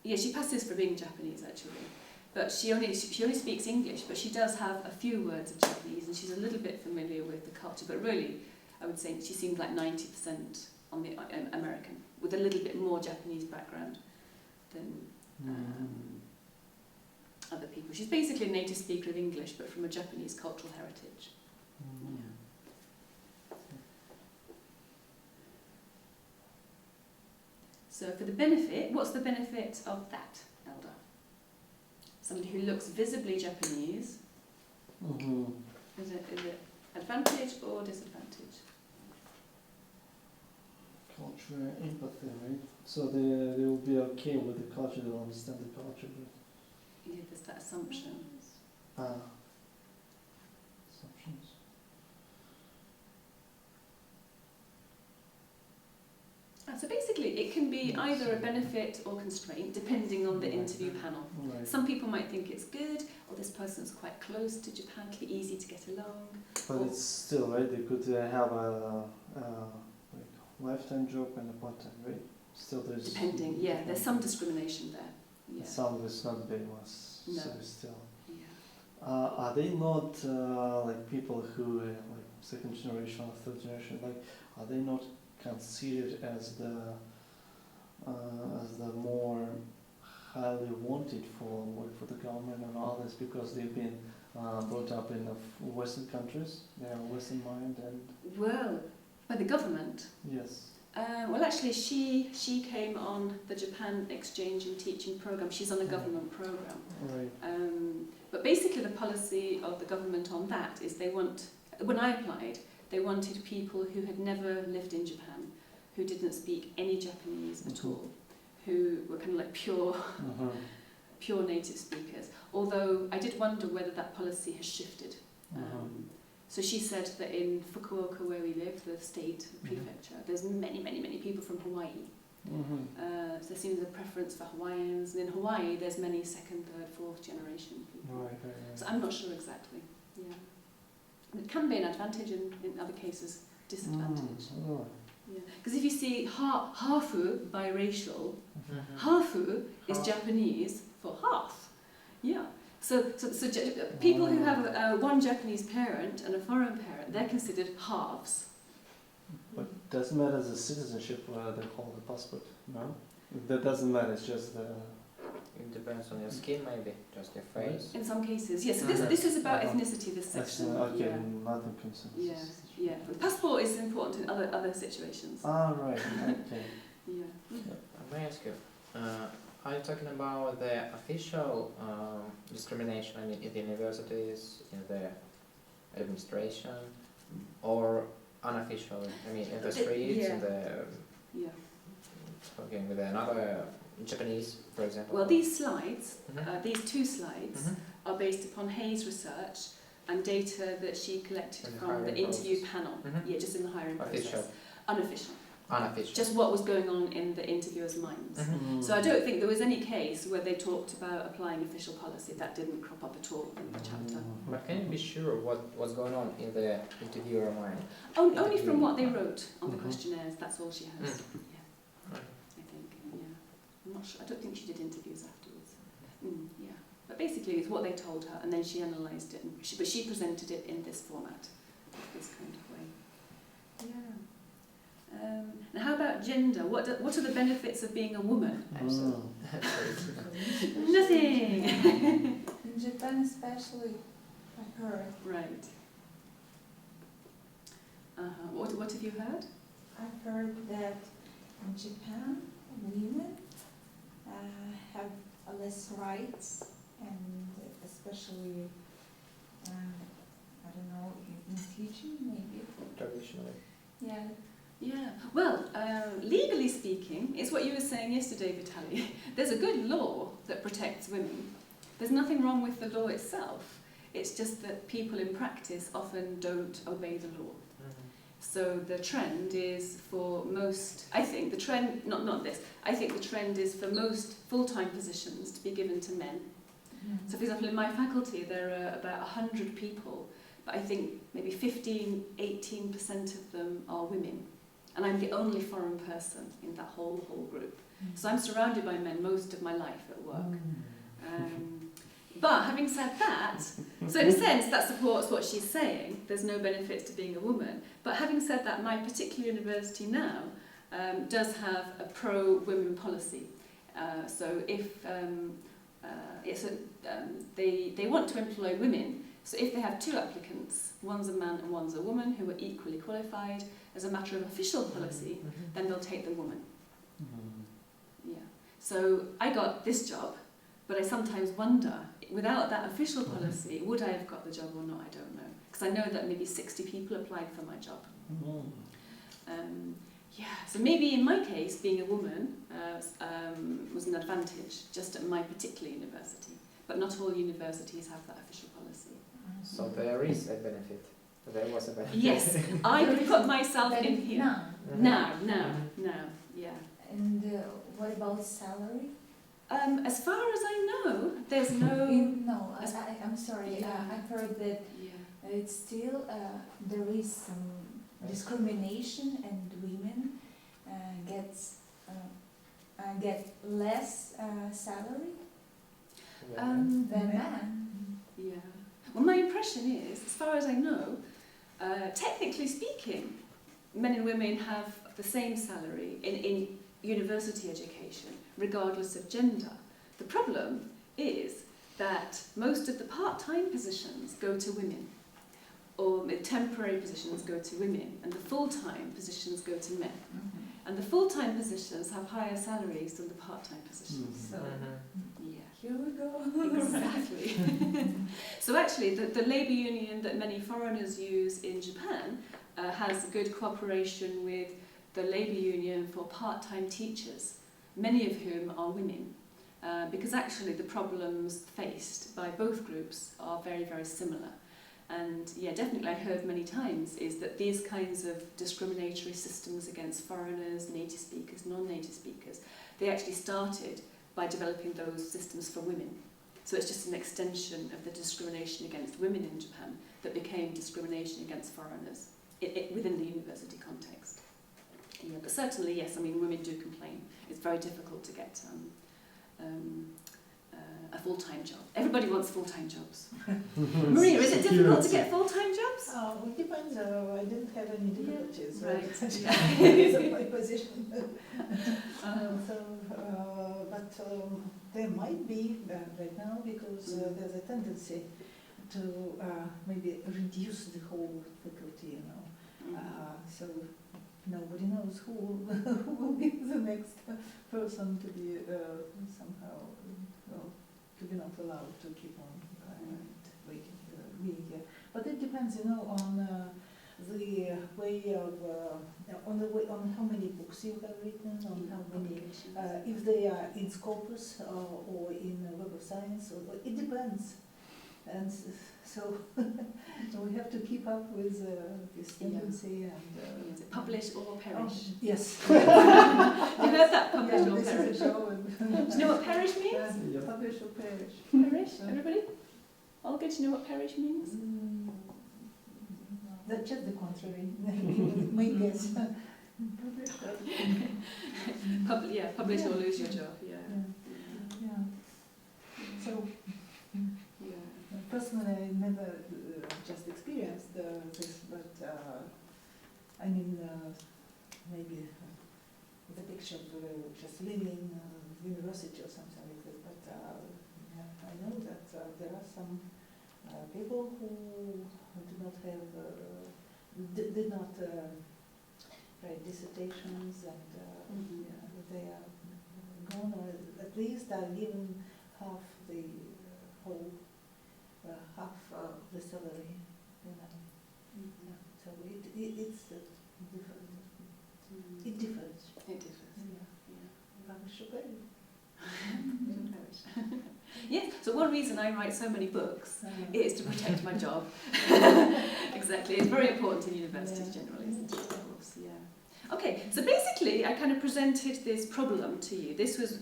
Yeah, she passes for being Japanese actually, but she only speaks English. But she does have a few words of Japanese, and she's a little bit familiar with the culture. But really, I would say she seems like 90% on the American, with a little bit more Japanese background than other people. She's basically a native speaker of English, but from a Japanese cultural heritage. So for the benefit, what's the benefit of that, Elder? Somebody who looks visibly Japanese, is it advantage or disadvantage? Culture empathy, right? So they will be okay with the culture, they'll understand the culture, but Yeah, there's that assumption. assumptions. So basically, it can be either a benefit or constraint, depending on the interview panel. Right. Some people might think it's good, or this person's quite close to Japan, it'll be easy to get along. But it's still, right, they could have a like lifetime job and a part-time, right? Still there's... Depending, yeah, there's some discrimination there. Yeah. Some of it's not big ones, No. so still. Yeah. Are they not like people who, like second generation or third generation, like, are they not considered as the more highly wanted for work for the government and others because they've been brought up in Western countries, they have a Western mind and... Well, by the government. Yes. Well, actually, she came on the Japan Exchange and Teaching Programme. She's on a government programme. Right. But basically, the policy of the government on that is they want, when I applied, they wanted people who had never lived in Japan, who didn't speak any Japanese at all, who were kind of like pure native speakers. Although I did wonder whether that policy has shifted. So she said that in Fukuoka, where we live, the state, the prefecture, there's many people from Hawaii. So there seems a preference for Hawaiians. And in Hawaii, there's many second, third, fourth generation people. Right. So I'm not sure exactly. Yeah. It can be an advantage and in other cases disadvantage. Because if you see hafu biracial, hafu is Japanese for half. Yeah. So people who have one Japanese parent and a foreign parent, they're considered halves. But doesn't matter the citizenship they hold the passport, no? That doesn't matter, it's just the... It depends on your skin, maybe, just your face. In some cases, yes. So this is about ethnicity, this section. Okay, yeah. nothing concerns. Yeah. The passport is important in other situations. Ah, right, okay. Yeah. May I ask you, are you talking about the official discrimination, I mean, in the universities, in the administration, or unofficial, I mean, in the streets, in the... talking with another Japanese, for example? Well, these slides, these two slides, are based upon Hayes' research and data that she collected from the interview panel. Yeah, just in the hiring process. Unofficial. Just what was going on in the interviewers' minds. So I don't think there was any case where they talked about applying official policy. That didn't crop up at all in the chapter. But can you be sure what's going on in the interviewer mind? Only from what they wrote on the questionnaires. That's all she has. Yeah, I think. Yeah, I'm not sure. I don't think she did interviews afterwards. Yeah, but basically it's what they told her, and then she analysed it. But she presented it in this format, this kind of way. Yeah. Now, how about gender? What are the benefits of being a woman? Nothing. In Japan especially, I heard. Right. What have you heard? I heard that in Japan, women have less rights, and especially, I don't know, in teaching maybe. Traditionally. Yeah. Yeah, well, legally speaking, it's what you were saying yesterday, Vitaly. There's a good law that protects women. There's nothing wrong with the law itself. It's just that people in practice often don't obey the law. So the trend is for most, I think the trend, not this, I think the trend is for most full-time positions to be given to men. So for example, in my faculty there are about 100 people, but I think maybe 15–18% of them are women. And I'm the only foreign person in that whole group. So I'm surrounded by men most of my life at work. But having said that, so in a sense that supports what she's saying, there's no benefits to being a woman. But having said that, my particular university now does have a pro-women policy. So if they want to employ women, so if they have two applicants, one's a man and one's a woman who are equally qualified, as a matter of official policy, then they'll take the woman. Yeah. So I got this job, but I sometimes wonder, without that official policy, would I have got the job or not? I don't know. Because I know that maybe 60 people applied for my job. Yeah, so maybe in my case, being a woman was an advantage just at my particular university. But not all universities have that official policy. So there is a benefit. There was a benefit. Yes, I could put myself in here. Now. Now, yeah. And what about salary? As far as I know, there's no... No, I'm sorry. Yeah. I've heard that Yeah. it's still there is some discrimination and women get less salary Women. than men. Yeah. Well, my impression is, as far as I know, technically speaking, men and women have the same salary in university education, regardless of gender. The problem is that most of the part-time positions go to women, or temporary positions go to women, and the full-time positions go to men. And the full-time positions have higher salaries than the part-time positions. So, yeah. Here we go. Exactly. So actually, the labour union that many foreigners use in Japan has good cooperation with the labour union for part-time teachers, many of whom are women, because actually the problems faced by both groups are very, very similar. And yeah, definitely I heard many times is that these kinds of discriminatory systems against foreigners, native speakers, non-native speakers, they actually started by developing those systems for women. So it's just an extension of the discrimination against women in Japan that became discrimination against foreigners within the university context. Yeah, but certainly, yes, I mean, women do complain. It's very difficult to get a full-time job. Everybody wants full-time jobs. Maria, is it difficult to get full-time jobs? It depends. I didn't have any difficulties. Right. Because of my position. But there might be right now because there's a tendency to maybe reduce the whole faculty, you know. So nobody knows who will be the next person to be somehow, to be not allowed to keep on being here. But it depends, you know, on the way of, on how many books you have written, on how many, if they are in Scopus or in Web of Science, it depends. And so we have to keep up with this tendency and... Is it publish or perish? Yes. You heard that, publish or this perish? is a show. Do you know what perish means? Publish or perish. Perish, everybody? Olga, do you know what perish means? That's just the contrary. My guess. Publish or lose your job, yeah. Yeah. So, Yeah. personally, I never just experienced this, but I mean, maybe the picture of just living in university or something like this, but I know that there are some people who did not have, did not write dissertations, and they are gone, or at least are given half the whole, half the salary, you know. Yeah. So it's different. It differs. It differs. Yeah. Yeah, so one reason I write so many books is to protect my job. Exactly, it's very important in universities generally, isn't it? Of course, yeah. Okay, so basically I kind of presented this problem to you. This was,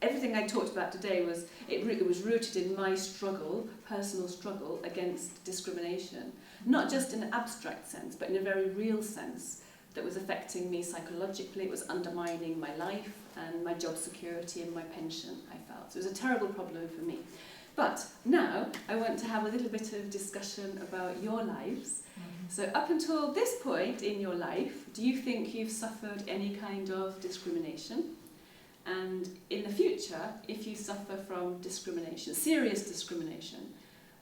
everything I talked about today was, it was rooted in my struggle, personal struggle against discrimination. Not just in an abstract sense, but in a very real sense that was affecting me psychologically. It was undermining my life and my job security and my pension, I felt. So it was a terrible problem for me. But now I want to have a little bit of discussion about your lives. So up until this point in your life, do you think you've suffered any kind of discrimination? And in the future, if you suffer from discrimination, serious discrimination,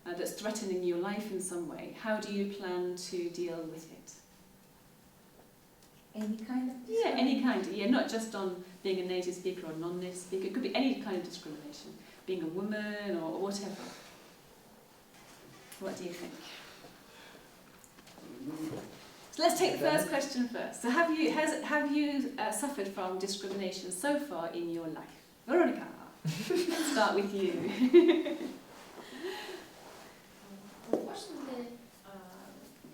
that's threatening your life in some way, how do you plan to deal with it? Any kind of Yeah, any kind. Yeah, not just on being a native speaker or non-native speaker. It could be any kind of discrimination. Being a woman or whatever. What do you think? So let's take the first question first. So have you suffered from discrimination so far in your life? Veronica, let's start with you. Unfortunately,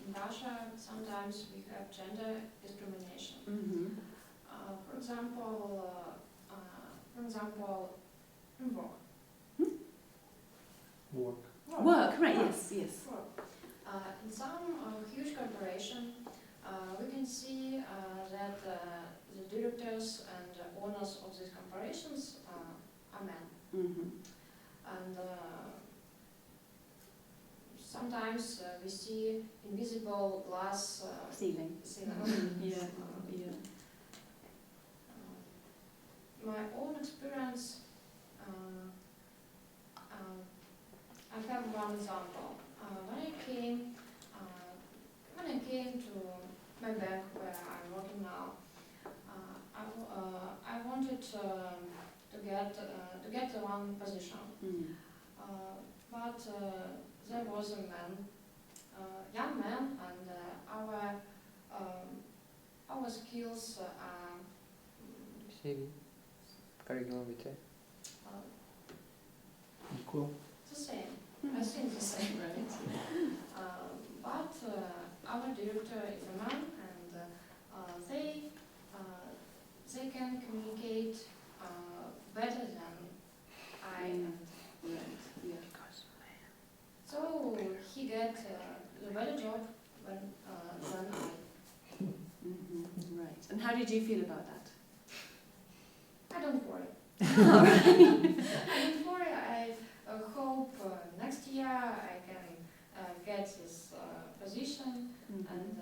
in Russia, sometimes we have gender discrimination. Mm-hmm. For example, in work. Work. Work, right? Yes, yes. Work. In some huge corporation, we can see that the directors and owners of these corporations are men. Mm-hmm. And sometimes we see invisible glass Ceiling. Yeah, yeah. My own experience, I have one example. When I came to my bank where I'm working now, I wanted to get the one position, but there was a man, young man, and our skills are Curriculum vitae. Equal. the same. I think the same. Right. But our director is a man, and they can communicate better than I. Right. Yeah. So he get the better job than I. Mm-hmm. Right. And how did you feel about that? I don't worry. Oh, right. I don't worry. I hope next year I can get this position, Mm-hmm. and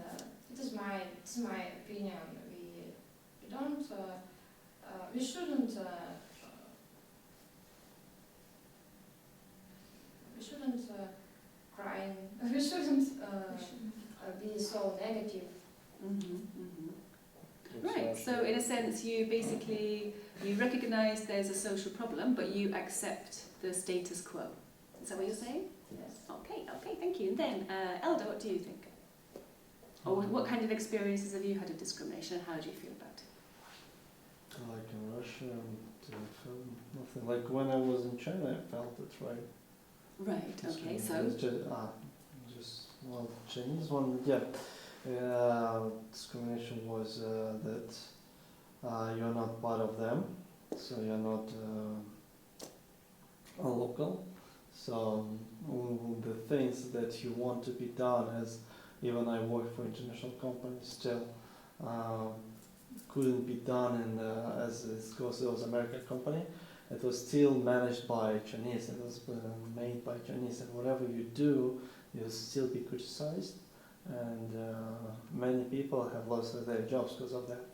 it's my opinion. We don't we shouldn't cry. We shouldn't be so negative. Mm-hmm. Mm-hmm. Right. So in a sense, you recognise there's a social problem, but you accept the status quo. Is that what you're saying? Yes. Okay. Okay. Thank you. And then, Elda, what do you think? Or what kind of experiences have you had of discrimination, and how do you feel about it? Like in Russia, didn't feel nothing. Like when I was in China, I felt it, right? Right. Okay. It's So. just well, Chinese one, yeah. Discrimination was that you're not part of them, so you're not a local. So the things that you want to be done, as even I work for international companies still, couldn't be done in as it was American company. It was still managed by Chinese. It was made by Chinese, and whatever you do, you'll still be criticized. And many people have lost their jobs because of that,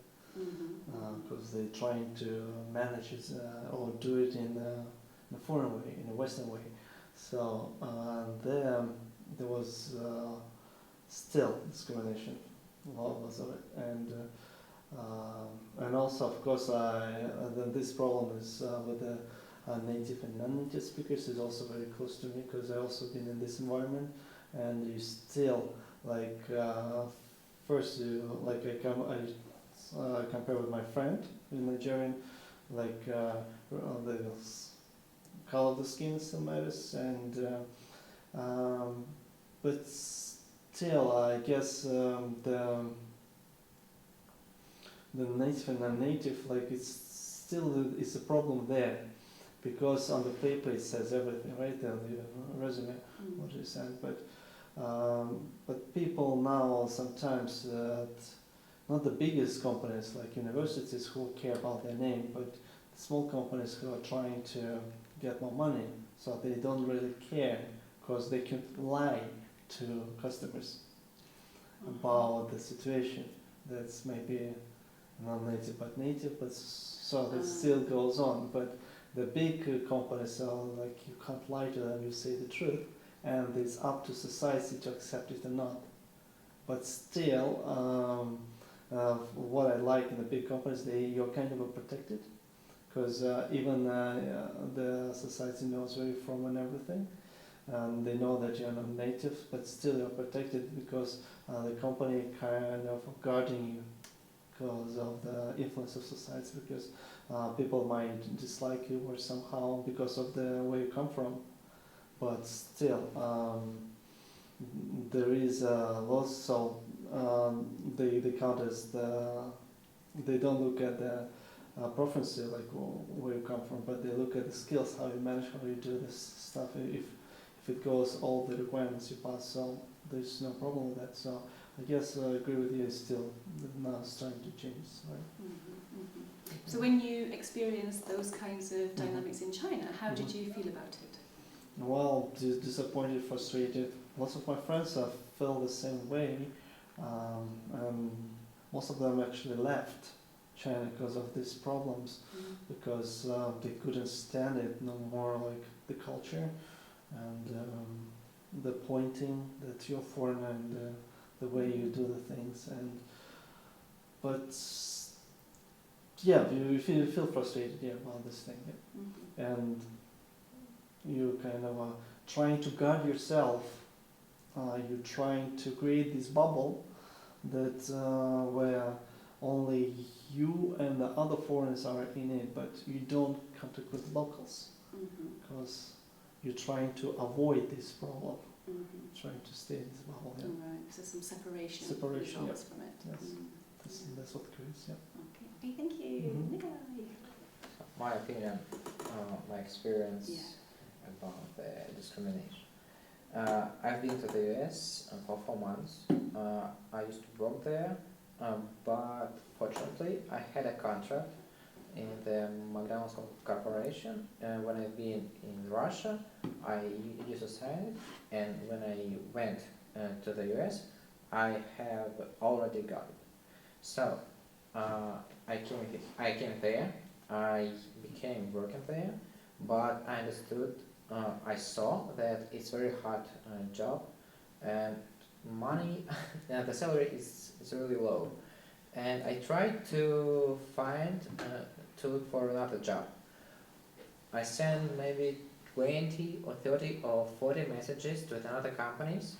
because they're trying to manage it or do it in a foreign way, in a Western way. So there was still discrimination, a lot was of it, and also of course this problem is with the native and non-native speakers is also very close to me, because I also been in this environment, and you still like first you like I compare with my friend in Nigerian, like the color of the skin still matters, and but still I guess the native and non-native, like it's a problem there, because on the paper it says everything, right, on the resume, what you said, but people now sometimes not the biggest companies like universities who care about their name, but small companies who are trying to get more money, so they don't really care, because they can lie to customers about the situation that's maybe not native but native, but so that still goes on. But the big companies are like, you can't lie to them, you say the truth, and it's up to society to accept it or not. But still, what I like in the big companies, you're kind of protected, because even the society knows where you're from and everything. and they know that you're not native, but still you're protected because the company kind of guarding you because of the influence of society, because people might dislike you or somehow because of the where you come from, but still there is a loss. So they count as they don't look at the preference like where you come from, but they look at the skills, how you manage, how you do this stuff. If it goes all the requirements you pass, so there's no problem with that. So I guess I agree with you. Still, now it's trying to change, right? So when you experienced those kinds of dynamics in China, how did you feel about it? Well, disappointed, frustrated. Lots of my friends have felt the same way, and most of them actually left China because of these problems, because they couldn't stand it no more, like the culture and the pointing that you're foreign and the way you do the things. But yeah, you feel frustrated, yeah, about this thing, yeah. And you kind of trying to guard yourself. You're trying to create this bubble that where only you and the other foreigners are in it, but you don't contact with locals because you're trying to avoid this problem, trying to stay in this bubble. Yeah. Right, so some separation Yes. results from it. That's what creates. Yeah. Okay, thank you. Nikolai. My opinion, my experience about the discrimination. I've been to the US for 4 months. I used to work there, but fortunately I had a contract in the McDonald's Corporation. When I've been in Russia, I used to sign it, and when I went to the US, I have already got it. So I came there, I became working there, but I understood, I saw that it's very hard job, and money, the salary is really low. And I tried to look for another job. I sent maybe 20 or 30 or 40 messages to another companies.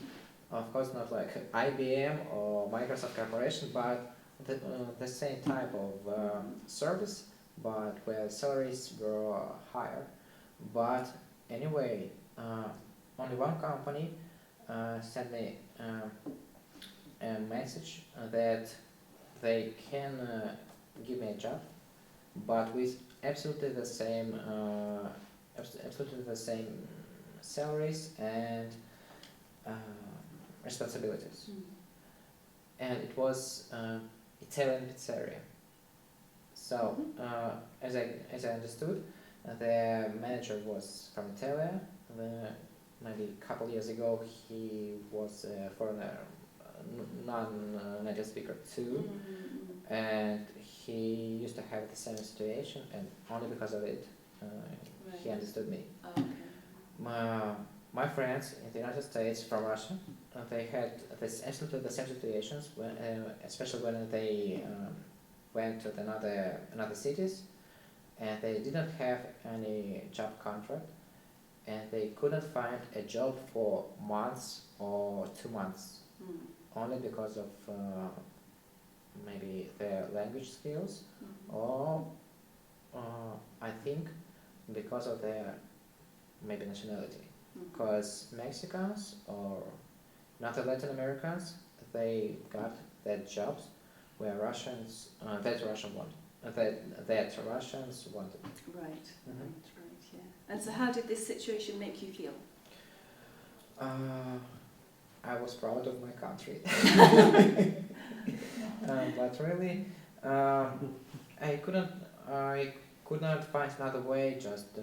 Of course, not like IBM or Microsoft Corporation, but the same type of service, but where salaries were higher. But anyway, only one company sent me a message that they can give me a job, but with absolutely the same salaries and responsibilities. And it was Italian pizzeria. So as I understood, the manager was from Italy. Maybe a couple years ago, he was a foreigner, non-native speaker too, and he used to have the same situation, and only because of it, he understood me. My friends in the United States from Russia, they had absolutely the same situations, especially when they went to another cities, and they didn't have any job contract, and they couldn't find a job for months or 2 months, only because of maybe their language skills, or I think because of their maybe nationality. Because Mexicans or other Latin Americans, they got their jobs where Russians, that Russians wanted. Right, yeah. And so how did this situation make you feel? I was proud of my country. But really, I could not find another way, just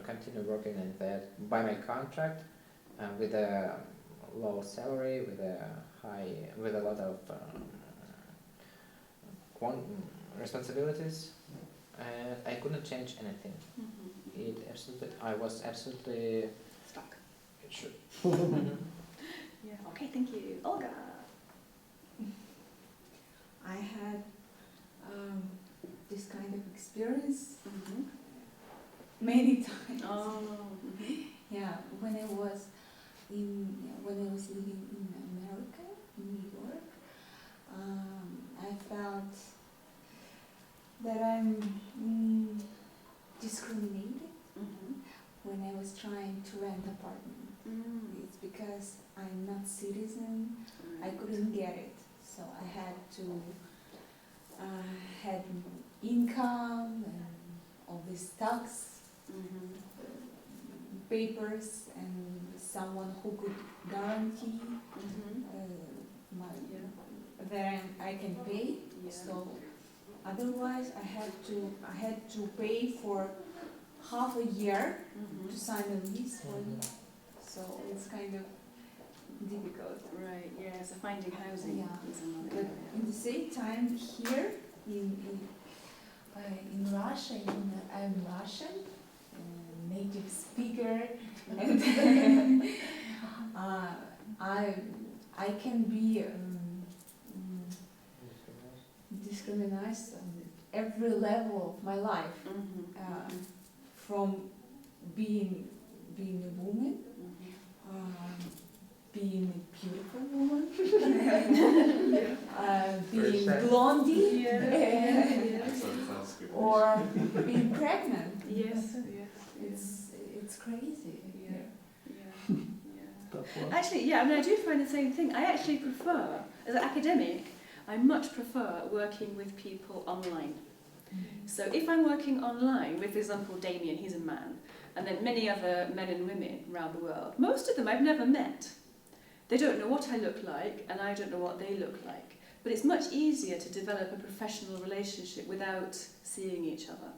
continue working in that by my contract, with a low salary, with a lot of responsibilities, and I couldn't change anything. I was absolutely stuck. Sure. Yeah. Okay, thank you, Olga. I had this kind of experience many times. Oh. Yeah, when I was when I was living in America, in New York, I felt that I'm discriminated when I was trying to rent an apartment. It's because I'm not citizen. I couldn't get it, so I had to had income and all these tax papers and someone who could guarantee that I can pay. So otherwise, I had to pay for half a year to sign a lease for me. So it's kind of difficult. Right, yeah, so finding housing Yeah. is another But area. in the same time, here in Russia, I'm Russian, native speaker, and I can be discriminated on every level of my life, from being a woman, being a beautiful woman, being blondie, Excellent, sounds good. or being pregnant. Yes, It's crazy. yeah. Tough one. Actually, yeah, I mean, I do find the same thing. I actually prefer, as an academic, I much prefer working with people online. So if I'm working online with, for example, Damien, he's a man, and then many other men and women around the world, most of them I've never met. They don't know what I look like, and I don't know what they look like. But it's much easier to develop a professional relationship without seeing each other.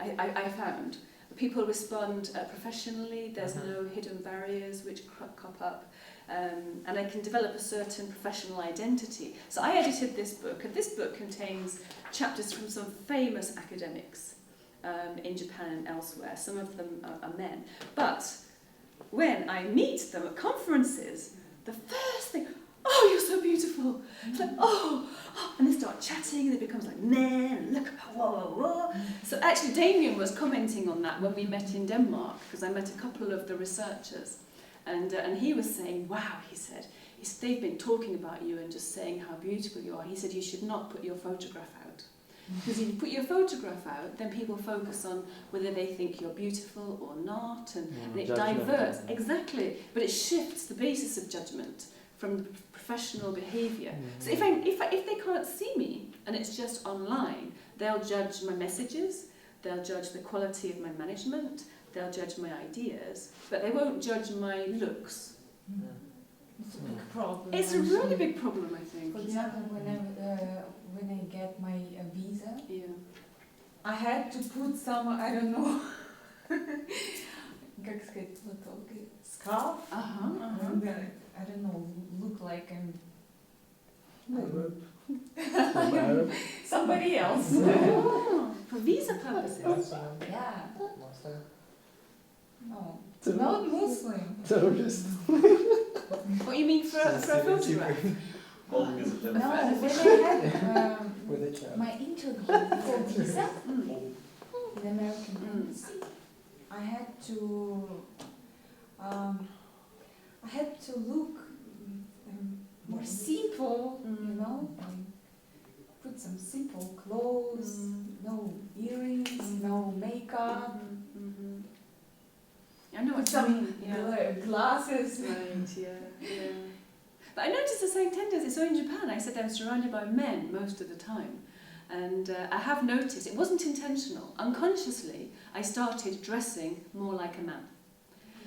I found people respond professionally, there's no hidden barriers which crop up, and I can develop a certain professional identity. So I edited this book, and this book contains chapters from some famous academics in Japan and elsewhere. Some of them are men. But when I meet them at conferences, the first thing, oh, you're so beautiful. It's like, oh, and they start chatting, and it becomes like, man, look, whoa. So actually, Damien was commenting on that when we met in Denmark, because I met a couple of the researchers, and he was saying, wow, he said, they've been talking about you and just saying how beautiful you are. He said, you should not put your photograph out. Because if you put your photograph out, then people focus on whether they think you're beautiful or not, and it diverts, exactly, but it shifts the basis of judgment from the professional behaviour. So if they can't see me and it's just online, they'll judge my messages, they'll judge the quality of my management, they'll judge my ideas, but they won't judge my looks. It's a big problem. It's a really big problem, I think. For example, when I get my visa, Yeah. I had to put some, I don't know, как сказать, scarf, and I don't know, look like I'm Arab. somebody else. Oh, for visa purposes. Yeah. No, So- not Muslim. Terrorist. What you mean for a photograph? No, when I had my interview for visa in American embassy, I had to look more simple, you know. I put some simple clothes, no earrings, no makeup, I know what put you some mean. Yeah. glasses. Right, yeah. But I noticed the same tendency. So in Japan, I said I'm surrounded by men most of the time. And I have noticed, it wasn't intentional. Unconsciously, I started dressing more like a man.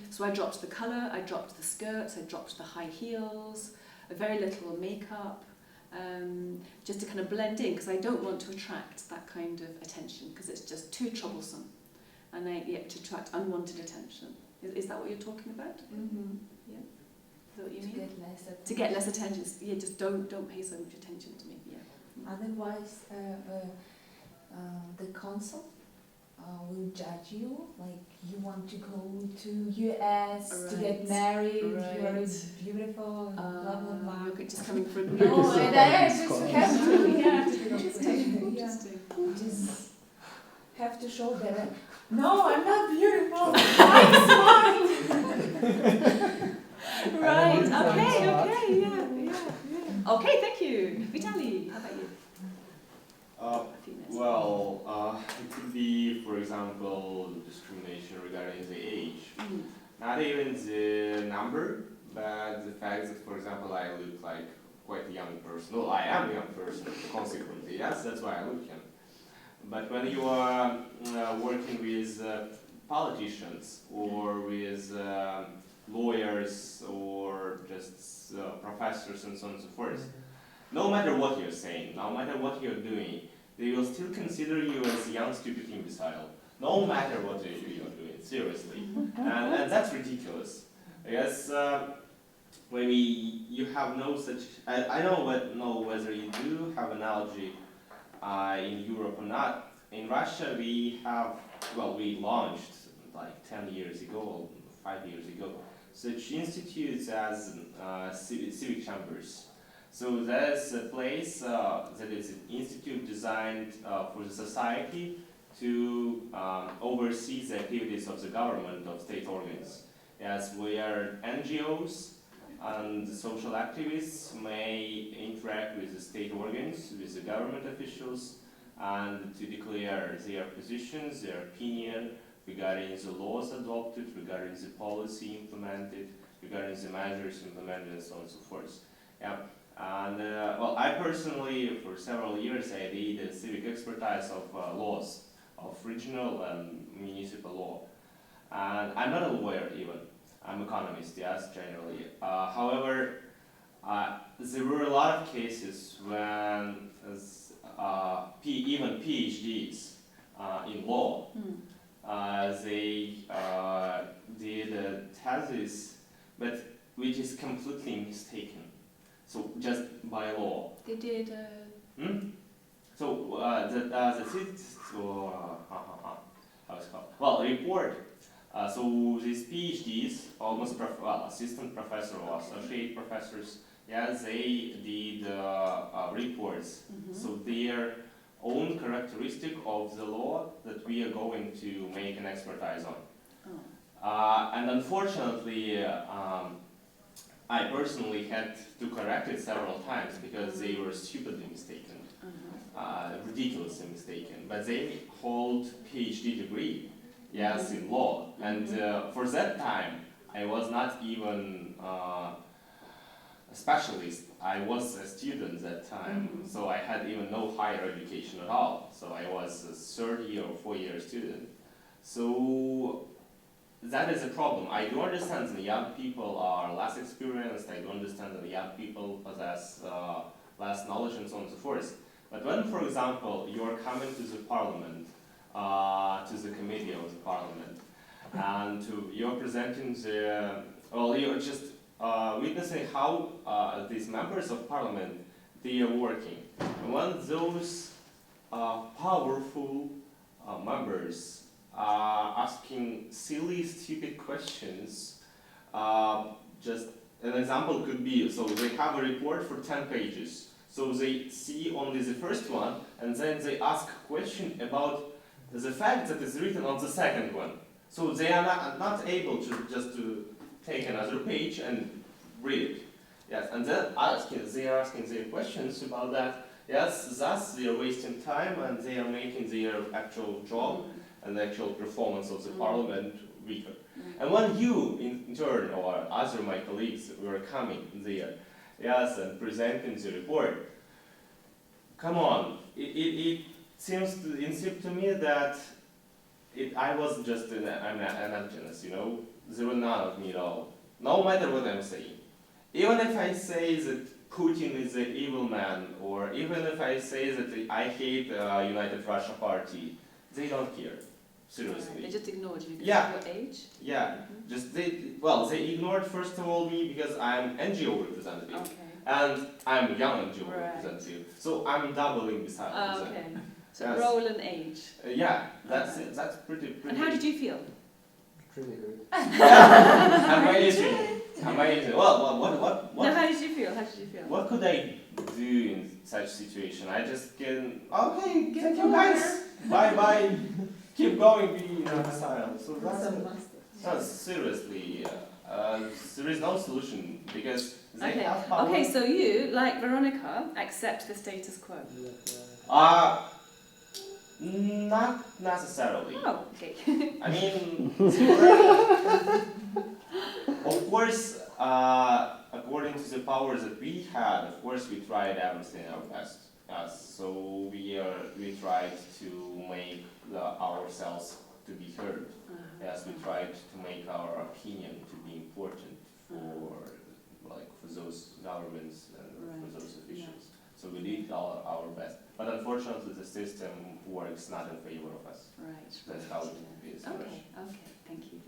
So I dropped the colour, I dropped the skirts, I dropped the high heels, very little makeup, just to kind of blend in, because I don't want to attract that kind of attention, because it's just too troublesome. And I get to attract unwanted attention. Is that what you're talking about? Yeah. Is that what you mean? To get less attention. Yeah, just don't pay so much attention to me. Yeah. Otherwise, the consul will judge you, like you want to go to US to get married, you're beautiful, and blah blah blah. You're just coming for a No, and I just have to, Interesting. just have to show that. No, I'm not beautiful. I'm smart. Vitaly, how about you? Uh, A few minutes. well, it could be, for example, discrimination regarding the age. Mm. Not even the number, but the fact that, for example, I look like quite a young person. Well, I am a young person, consequently, yes, that's why I look young. But when you are working with politicians or with lawyers or just professors and so on and so forth, no matter what you're saying, no matter what you're doing, they will still consider you as a young, stupid imbecile. No matter what you're doing, seriously. And that's ridiculous. I guess maybe you have no such. I don't know whether you do have analogy in Europe or not. In Russia, we have, well, we launched like 10 years ago, or 5 years ago, such institutes as civic chambers. So that's a place that is an institute designed for the society to oversee the activities of the government, of state organs. Yes, where NGOs and social activists may interact with the state organs, with the government officials, and to declare their positions, their opinion regarding the laws adopted, regarding the policy implemented, regarding the measures implemented, and so on and so forth. Yeah. And well, I personally, for several years, I did a civic expertise of laws, of regional and municipal law. And I'm not a lawyer even. I'm an economist, yes, generally. However, there were a lot of cases when even PhDs in law, they did a thesis, but which is completely mistaken. So just by law. They did. So the thesis, how it's called? Well, report. So these PhDs, almost assistant professor or associate professors, yeah, they did reports. So their own characteristic of the law that we are going to make an expertise on. And unfortunately, I personally had to correct it several times because they were stupidly mistaken, ridiculously mistaken. But they hold PhD degree, yes, in law. And for that time, I was not even a specialist. I was a student that time, so I had even no higher education at all. So I was a third year or 4-year student. So that is a problem. I do understand that young people are less experienced. I do understand that young people possess less knowledge and so on and so forth. But when, for example, you are coming to the parliament, to the committee of the parliament, and you're presenting the, well, you're just witnessing how these members of parliament, they are working. And when those powerful members asking silly, stupid questions. Just an example could be, so they have a report for 10 pages. So they see only the first one, and then they ask a question about the fact that is written on the second one. So they are not able to just to take another page and read it. Yes, and then they are asking their questions about that. Yes, thus they are wasting time and they are making their actual job and the actual performance of the parliament weaker. And when you, in turn, or other my colleagues were coming there, yes, and presenting the report, come on, it seems to me that I was just an antagonist, you know? There were none of me at all, no matter what I'm saying. Even if I say that Putin is an evil man, or even if I say that I hate United Russia Party, they don't care. Seriously. They just ignored you because of your age? Yeah. Just they ignored first of all me because I'm NGO representative. Okay. And I'm young NGO representative. So I'm doubling beside okay. So role and age. Yeah, that's it. That's pretty. And how did you feel? Really good. Amazing. Amazing. Well, what? No, how did you feel? How did you feel? What could I do in such situation? I just can, okay, thank you guys. Bye. Keep going, be silent. So that's seriously There is no solution because they Okay. have power. Okay, so you, like Veronica, accept the status quo. Not necessarily. Oh, okay. I mean, of course, according to the powers that we had, of course, we tried everything our best. So we tried to make ourselves to be heard. Yes, we tried to make our opinion to be important for those governments and for those officials. So we did our best. But unfortunately, the system works not in favor of us. Right. That's how it is. Okay, thank you.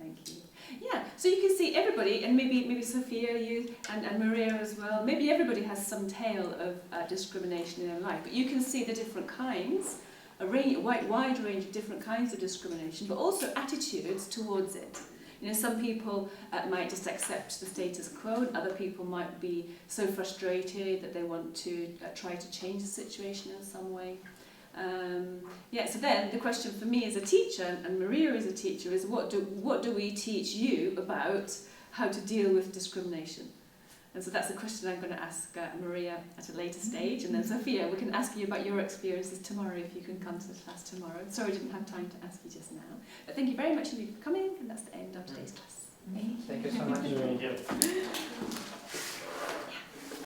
Yeah, so you can see everybody, and maybe Sophia, you, and Maria as well, maybe everybody has some tale of discrimination in their life, but you can see the different kinds, a wide range of different kinds of discrimination, but also attitudes towards it. You know, some people might just accept the status quo, and other people might be so frustrated that they want to try to change the situation in some way. So then the question for me as a teacher, and Maria as a teacher, is what do we teach you about how to deal with discrimination? And so that's a question I'm going to ask Maria at a later stage, and then Sophia, we can ask you about your experiences tomorrow if you can come to the class tomorrow. Sorry I didn't have time to ask you just now. But thank you very much indeed for coming, and that's the end of today's class. Thank you so much. Thank you.